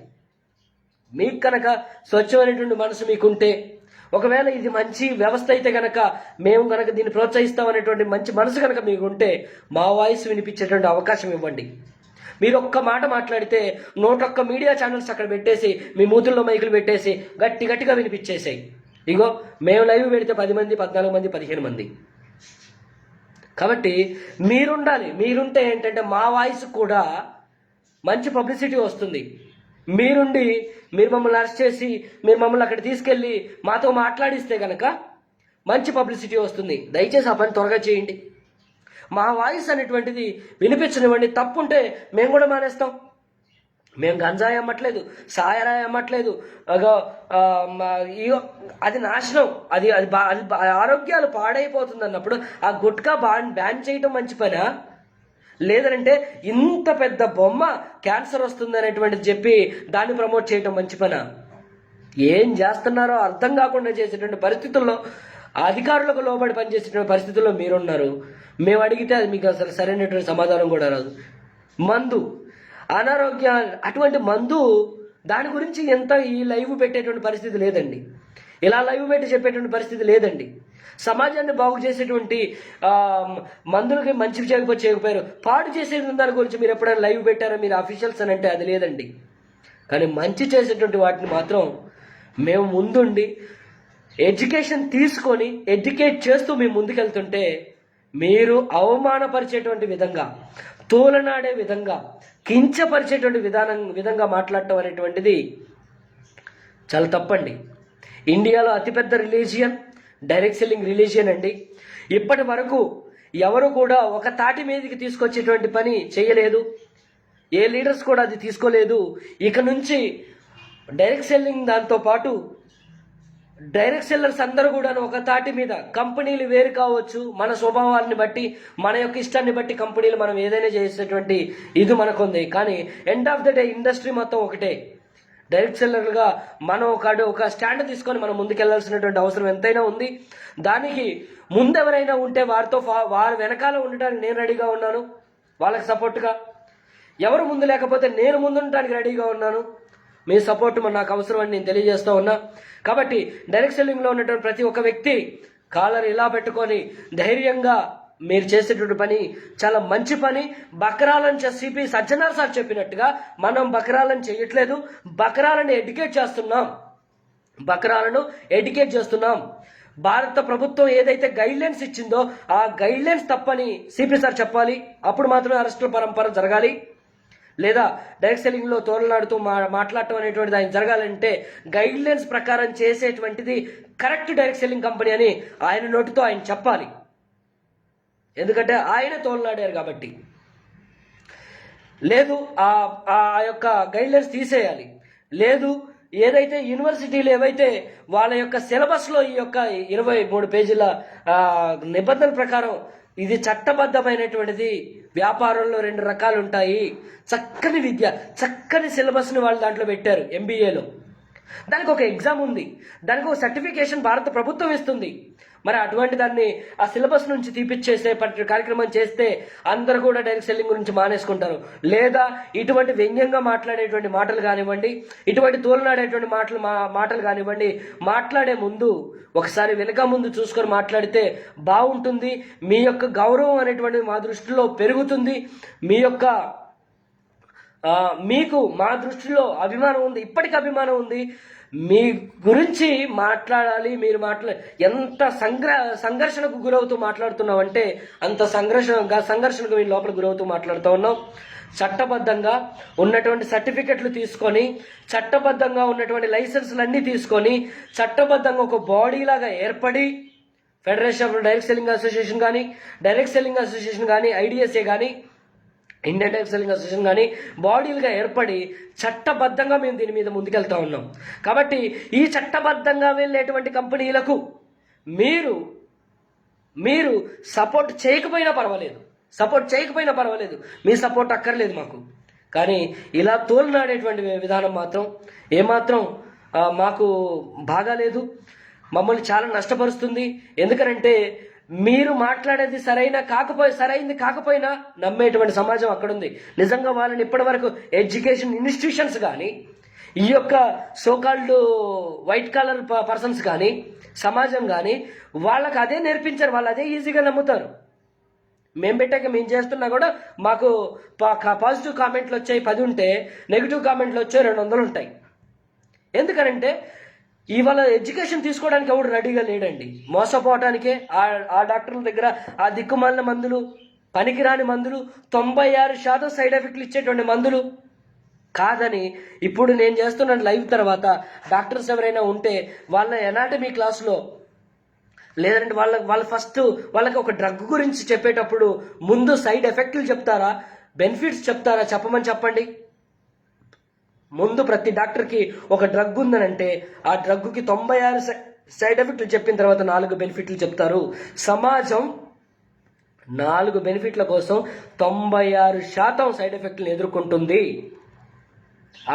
మీకు కనుక స్వచ్ఛమైనటువంటి మనసు మీకుంటే, ఒకవేళ ఇది మంచి వ్యవస్థ అయితే కనుక మేము కనుక దీన్ని ప్రోత్సహిస్తాం అనేటువంటి మంచి మనసు కనుక మీకు ఉంటే మా వాయిస్ వినిపించేటువంటి అవకాశం ఇవ్వండి. మీరు ఒక్క మాట మాట్లాడితే 101 మీడియా ఛానల్స్ అక్కడ పెట్టేసి, మీ మూతుల్లో మైకులు పెట్టేసి గట్టిగా వినిపించేసాయి. ఇగో మేము లైవ్ పెడితే 10 మంది, 14 మంది, 15 మంది. కాబట్టి మీరుండాలి. మీరుంటే ఏంటంటే మా వాయిస్ కూడా మంచి పబ్లిసిటీ వస్తుంది. మీరుండి మీరు మమ్మల్ని అరెస్ట్ చేసి మీరు మమ్మల్ని అక్కడ తీసుకెళ్ళి మాతో మాట్లాడిస్తే కనుక మంచి పబ్లిసిటీ వస్తుంది. దయచేసి ఆ పని త్వరగా చేయండి. మా వాయిస్ అనేటువంటిది వినిపించనివ్వండి. తప్పుంటే మేము కూడా మానేస్తాం. మేము గంజాయి అమ్మట్లేదు, సాయరాయి అమ్మట్లేదు. అది నాశనం, అది ఆరోగ్యాలు పాడైపోతుంది అన్నప్పుడు ఆ గుట్కా బ్యాన్ చేయటం మంచి పనా? లేదంటే ఇంత పెద్ద బొమ్మ క్యాన్సర్ వస్తుంది అనేటువంటిది చెప్పి దాన్ని ప్రమోట్ చేయటం మంచి పనా? ఏం చేస్తున్నారో అర్థం కాకుండా చేసేటువంటి పరిస్థితుల్లో, అధికారులకు లోబడి పనిచేసేటువంటి పరిస్థితుల్లో మీరున్నారు. మేము అడిగితే అది మీకు అసలు సరైనటువంటి సమాధానం కూడా రాదు. మందు, అనారోగ్య, అటువంటి మందు, దాని గురించి ఎంత ఈ లైవ్ పెట్టేటువంటి పరిస్థితి లేదండి. ఇలా లైవ్ పెట్టి చెప్పేటువంటి పరిస్థితి లేదండి. సమాజాన్ని బాగు చేసేటువంటి మందులకి మంచి చేయకపోయారు, పాడు చేసేటువంటి దాని గురించి మీరు ఎప్పుడైనా లైవ్ పెట్టారో మీరు అఫీషియల్స్ అని అంటే అది లేదండి. కానీ మంచి చేసేటువంటి వాటిని మాత్రం మేము ముందుండి ఎడ్యుకేషన్ తీసుకొని ఎడ్యుకేట్ చేస్తూ మేము ముందుకెళ్తుంటే మీరు అవమానపరిచేటువంటి విధంగా, తోలనాడే విధంగా, కించపరిచేటువంటి విధంగా మాట్లాడటం అనేటువంటిది చాలా తప్పండి. ఇండియాలో అతిపెద్ద రిలీజియన్ డైరెక్ట్ సెల్లింగ్ రిలీజియన్ అండి. ఇప్పటి వరకు ఎవరు కూడా ఒక తాటి మీదకి తీసుకొచ్చేటువంటి పని చేయలేదు. ఏ లీడర్స్ కూడా అది తీసుకోలేదు. ఇక నుంచి డైరెక్ట్ సెల్లింగ్ దాంతో పాటు డైరెక్ట్ సెల్లర్స్ అందరూ కూడా ఒక తాటి మీద, కంపెనీలు వేరు కావచ్చు, మన స్వభావాన్ని బట్టి, మన యొక్క ఇష్టాన్ని బట్టి కంపెనీలు మనం ఏదైనా చేసేటువంటి ఇది మనకుంది. కానీ end of the day industry మొత్తం ఒకటే. డైరెక్ట్ సెల్లర్లుగా మనం ఒక స్టాండ్ తీసుకొని మనం ముందుకెళ్లాల్సినటువంటి అవసరం ఎంతైనా ఉంది. దానికి ముందెవరైనా ఉంటే వారి వెనకాల ఉండడానికి నేను రెడీగా ఉన్నాను, వాళ్ళకి సపోర్ట్గా. ఎవరు ముందు లేకపోతే నేను ముందుండడానికి రెడీగా ఉన్నాను. మీ సపోర్ట్ నాకు అవసరం అని నేను తెలియజేస్తూ ఉన్నా. కాబట్టి డైరెక్ట్ సెల్లింగ్లో ఉన్నటువంటి ప్రతి ఒక్క వ్యక్తి కాలర్ ఇలా పెట్టుకొని ధైర్యంగా మీరు చేసేటువంటి పని చాలా మంచి పని. బకరాలను సిపి సజ్జనార్ సార్ చెప్పినట్టుగా మనం బకరాలను చేయట్లేదు, బకరాలను ఎడ్యుకేట్ చేస్తున్నాం. భారత ప్రభుత్వం ఏదైతే గైడ్ లైన్స్ ఇచ్చిందో ఆ గైడ్ లైన్స్ తప్పని సిపి సార్ చెప్పాలి. అప్పుడు మాత్రమే అరెస్టుల పరంపర జరగాలి. లేదా డైరెక్ట్ సెల్లింగ్లో తోలనాడుతూ మాట్లాడటం అనేటువంటిది ఆయన జరగాలంటే గైడ్ లైన్స్ ప్రకారం చేసేటువంటిది కరెక్ట్ డైరెక్ట్ సెల్లింగ్ కంపెనీ అని ఆయన నోటితో ఆయన చెప్పాలి. ఎందుకంటే ఆయన తోలనాడారు కాబట్టి. లేదు ఆ యొక్క గైడ్ లైన్స్ తీసేయాలి. లేదు ఏదైతే యూనివర్సిటీలు ఏవైతే వాళ్ళ యొక్క సిలబస్లో ఈ యొక్క 23 పేజీల నిబంధనల ప్రకారం ఇది చట్టబద్ధమైనటువంటిది. వ్యాపారంలో 2 రకాలు ఉంటాయి. చక్కని విద్య, చక్కని సిలబస్ని వాళ్ళు దాంట్లో పెట్టారు ఎంబీఏలో. దానికి ఒక ఎగ్జామ్ ఉంది, దానికి ఒక సర్టిఫికేషన్ భారత ప్రభుత్వం ఇస్తుంది. మరి అటువంటి దాన్ని ఆ సిలబస్ నుంచి తీపిచ్చేసే కార్యక్రమం చేస్తే అందరూ కూడా డైరెక్ట్ సెల్లింగ్ గురించి మానేసుకుంటారు. లేదా ఇటువంటి వ్యంగ్యంగా మాట్లాడేటువంటి మాటలు కానివ్వండి, ఇటువంటి తోలనాడేటువంటి మాటలు కానివ్వండి, మాట్లాడే ముందు ఒకసారి వెనక ముందు చూసుకొని మాట్లాడితే బాగుంటుంది. మీ యొక్క గౌరవం అనేటువంటిది మా దృష్టిలో పెరుగుతుంది. మీకు మా దృష్టిలో అభిమానం ఉంది, ఇప్పటికీ అభిమానం ఉంది. మీ గురించి మాట్లాడాలి. మీరు ఎంత సంఘర్షణకు గురవుతూ మాట్లాడుతున్నామంటే అంత సంఘర్షణకు మీ లోపల గురవుతూ మాట్లాడుతూ ఉన్నాం. చట్టబద్ధంగా ఉన్నటువంటి సర్టిఫికెట్లు తీసుకొని, చట్టబద్ధంగా ఉన్నటువంటి లైసెన్సులన్నీ తీసుకొని, చట్టబద్ధంగా ఒక బాడీ లాగా ఏర్పడి, federation of direct selling association కానీ, డైరెక్ట్ సెల్లింగ్ అసోసియేషన్ కానీ, ఐడిఎస్ఏ కానీ, ఇండియన్ డైరెక్ట్ సెల్లింగ్ అసోసియేషన్ కానీ బాడీలుగా ఏర్పడి చట్టబద్ధంగా మేము దీని మీద ముందుకెళ్తా ఉన్నాం. కాబట్టి ఈ చట్టబద్ధంగా వెళ్ళేటువంటి కంపెనీలకు మీరు సపోర్ట్ చేయకపోయినా పర్వాలేదు, మీ సపోర్ట్ అక్కర్లేదు మాకు. కానీ ఇలా తోలునాడేటువంటి విధానం మాత్రం ఏమాత్రం మాకు బాగాలేదు, మమ్మల్ని చాలా నష్టపరుస్తుంది. ఎందుకనంటే మీరు మాట్లాడేది సరైంది కాకపోయినా నమ్మేటువంటి సమాజం అక్కడుంది. నిజంగా వాళ్ళని ఇప్పటి వరకు ఎడ్యుకేషన్ ఇన్స్టిట్యూషన్స్ కానీ, ఈ యొక్క సోకాల్డ్ వైట్ కాలర్ పర్సన్స్ కానీ, సమాజం కానీ వాళ్ళకి అదే నేర్పించారు. వాళ్ళు అదే ఈజీగా నమ్ముతారు. మేము చేస్తున్నా కూడా మాకు పాజిటివ్ కామెంట్లు వచ్చాయి 10 ఉంటే, నెగిటివ్ కామెంట్లు వచ్చాయి 200 ఉంటాయి. ఎందుకనంటే ఇవాళ ఎడ్యుకేషన్ తీసుకోవడానికి ఎవడు రెడీగా లేడండి. మోసపోవటానికే ఆ డాక్టర్ల దగ్గర ఆ దిక్కుమాలిన మందులు, పనికిరాని మందులు, 96% సైడ్ ఎఫెక్ట్లు ఇచ్చేటువంటి మందులు కాదని ఇప్పుడు నేను చేస్తున్న లైవ్ తర్వాత డాక్టర్స్ ఎవరైనా ఉంటే వాళ్ళ ఎనాటమీ క్లాసులో, లేదంటే వాళ్ళకి ఒక డ్రగ్ గురించి చెప్పేటప్పుడు ముందు సైడ్ ఎఫెక్ట్లు చెప్తారా, బెనిఫిట్స్ చెప్తారా? చెప్పండి. ముందు ప్రతి డాక్టర్కి ఒక డ్రగ్ ఉందనంటే ఆ డ్రగ్కి 96 సైడ్ ఎఫెక్ట్లు చెప్పిన తర్వాత 4 బెనిఫిట్లు చెప్తారు. సమాజం 4 బెనిఫిట్ల కోసం 96% సైడ్ ఎఫెక్ట్లను ఎదుర్కొంటుంది.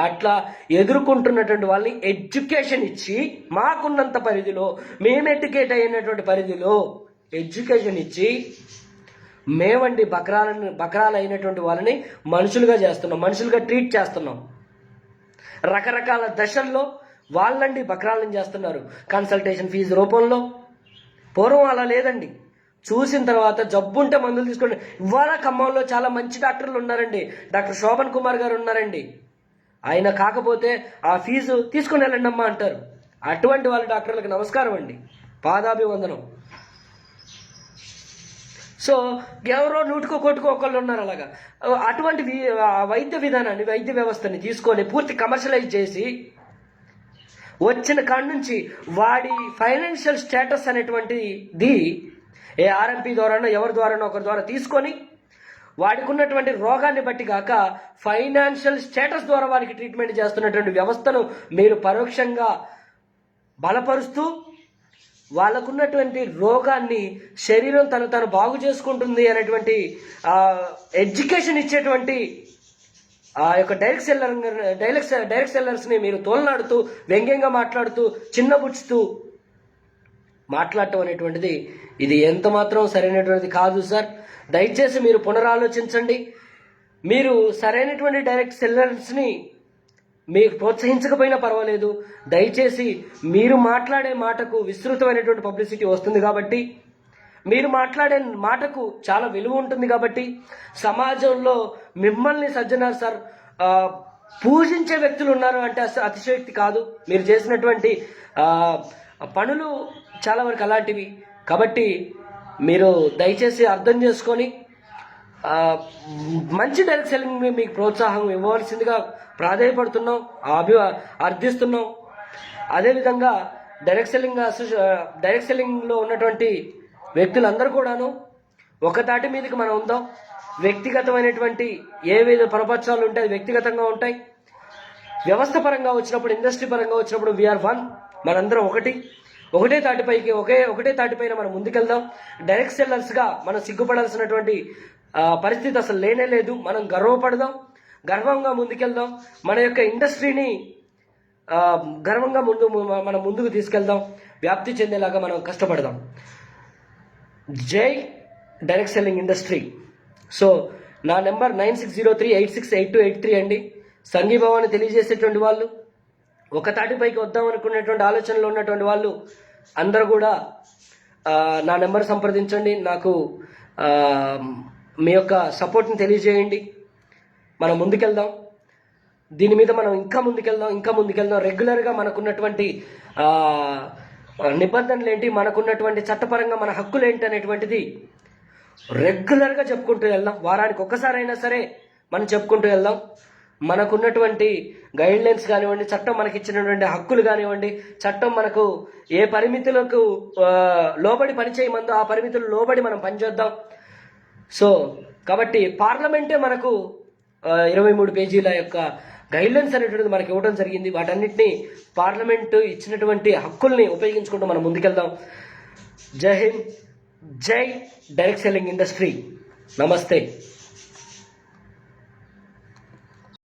అట్లా ఎదుర్కొంటున్నటువంటి వాళ్ళని ఎడ్యుకేషన్ ఇచ్చి, మాకున్నంత పరిధిలో, మేము ఎడ్యుకేట్ అయినటువంటి పరిధిలో ఎడ్యుకేషన్ ఇచ్చి, మేమండి బకరాలు అయినటువంటి వాళ్ళని మనుషులుగా చేస్తున్నాం, మనుషులుగా ట్రీట్ చేస్తున్నాం. రకరకాల దశల్లో వాళ్ళండి బకరాలను చేస్తున్నారు. కన్సల్టేషన్ ఫీజు రూపంలో. పూర్వం అలా లేదండి. చూసిన తర్వాత జబ్బుంటే మందులు తీసుకోండి. ఇవాళ ఖమ్మంలో చాలా మంచి డాక్టర్లు ఉన్నారండి. డాక్టర్ శోభన్ కుమార్ గారు ఉన్నారండి. ఆయన కాకపోతే ఆ ఫీజు తీసుకుని వెళ్ళండి అమ్మా అంటారు. అటువంటి వాళ్ళ డాక్టర్లకు నమస్కారం అండి, పాదాభివందనం. సో ఎవరో నూటికో కోటికో ఒకళ్ళు ఉన్నారు అలాగా. అటువంటి వైద్య విధానాన్ని, వైద్య వ్యవస్థని తీసుకొని పూర్తి కమర్షియలైజ్ చేసి వచ్చిన కాడి నుంచి వాడి ఫైనాన్షియల్ స్టేటస్ అనేటువంటిది ఆర్ఎంపీ ద్వారానో ఎవరి ద్వారానో ఒకరి ద్వారా తీసుకొని వాడికి ఉన్నటువంటి రోగాన్ని బట్టి కాక ఫైనాన్షియల్ స్టేటస్ ద్వారా వారికి ట్రీట్మెంట్ చేస్తున్నటువంటి వ్యవస్థను మీరు పరోక్షంగా బలపరుస్తూ వాళ్ళకున్నటువంటి రోగాన్ని శరీరం తను బాగు చేసుకుంటుంది అనేటువంటి ఎడ్యుకేషన్ ఇచ్చేటువంటి ఆ యొక్క డైరెక్ట్ సెల్లర్స్ని మీరు తోలనాడుతూ, వ్యంగ్యంగా మాట్లాడుతూ, చిన్నబుచ్చుతూ మాట్లాడటం అనేటువంటిది ఇది ఎంత మాత్రం సరైనటువంటిది కాదు సార్. దయచేసి మీరు పునరాలోచించండి. మీరు సరైనటువంటి డైరెక్ట్ సెల్లర్స్ని మీరు ప్రోత్సహించకపోయినా పర్వాలేదు. దయచేసి మీరు మాట్లాడే మాటకు విస్తృతమైనటువంటి పబ్లిసిటీ వస్తుంది కాబట్టి, మీరు మాట్లాడే మాటకు చాలా విలువ ఉంటుంది కాబట్టి, సమాజంలో మిమ్మల్ని సజ్జనార్ సార్ పూజించే వ్యక్తులు ఉన్నారు అంటే అతిశయోక్తి కాదు. మీరు చేసినటువంటి పనులు చాలా వరకు అలాంటివి. కాబట్టి మీరు దయచేసి అర్థం చేసుకొని మంచి డైరెక్ట్ సెల్లింగ్ మీకు ప్రోత్సాహం ఇవ్వవలసిందిగా ప్రాధాయపడుతున్నాం, అర్థిస్తున్నాం. అదేవిధంగా డైరెక్ట్ సెల్లింగ్లో ఉన్నటువంటి వ్యక్తులందరూ కూడాను ఒక తాటి మీదకి మనం ఉందాం. వ్యక్తిగతమైనటువంటి ఏవేదో పొరపక్షాలు ఉంటాయి, అది వ్యక్తిగతంగా ఉంటాయి. వ్యవస్థ పరంగా వచ్చినప్పుడు, ఇండస్ట్రీ పరంగా వచ్చినప్పుడు వీఆర్ వన్. మనందరం ఒకటే తాటిపైన మనం ముందుకెళ్దాం. డైరెక్ట్ సెల్లర్స్గా మనం సిగ్గుపడాల్సినటువంటి పరిస్థితి అసలు లేనే లేదు. మనం గర్వంగా ముందుకెళ్దాం. మన యొక్క ఇండస్ట్రీని గర్వంగా మనం ముందుకు తీసుకెళ్దాం, వ్యాప్తి చెందేలాగా మనం కష్టపడదాం. జై డైరెక్ట్ సెల్లింగ్ ఇండస్ట్రీ. సో నా నెంబర్ 9603868283 అండి. సంఘీభావాన్ని తెలియజేసేటువంటి వాళ్ళు, ఒక తాటిపైకి వద్దాం అనుకునేటువంటి ఆలోచనలో ఉన్నటువంటి వాళ్ళు అందరూ కూడా నా నెంబర్ సంప్రదించండి. నాకు మీ యొక్క సపోర్ట్ని తెలియజేయండి. మనం ముందుకెళ్దాం, దీని మీద మనం ఇంకా ముందుకెళ్దాం. రెగ్యులర్గా మనకున్నటువంటి నిబంధనలు ఏంటి, మనకున్నటువంటి చట్టపరంగా మన హక్కులు ఏంటి అనేటువంటిది రెగ్యులర్గా చెప్పుకుంటూ వెళ్దాం. వారానికి ఒక్కసారైనా సరే మనం చెప్పుకుంటూ వెళ్దాం. మనకున్నటువంటి గైడ్ లైన్స్ కానివ్వండి, చట్టం మనకి ఇచ్చినటువంటి హక్కులు కానివ్వండి, చట్టం మనకు ఏ పరిమితులకు లోబడి పనిచేయమందో ఆ పరిమితులు లోబడి మనం పనిచేద్దాం. సో కాబట్టి పార్లమెంటే మనకు 23 పేజీల యొక్క గైడ్లైన్స్ అనేటువంటిది మనకి ఇవ్వడం జరిగింది. వాటన్నిటిని పార్లమెంటు ఇచ్చినటువంటి హక్కుల్ని ఉపయోగించుకుంటూ మనం ముందుకెళ్దాం. జై హింద్, జై డైరెక్ట్ సెల్లింగ్ ఇండస్ట్రీ. నమస్తే.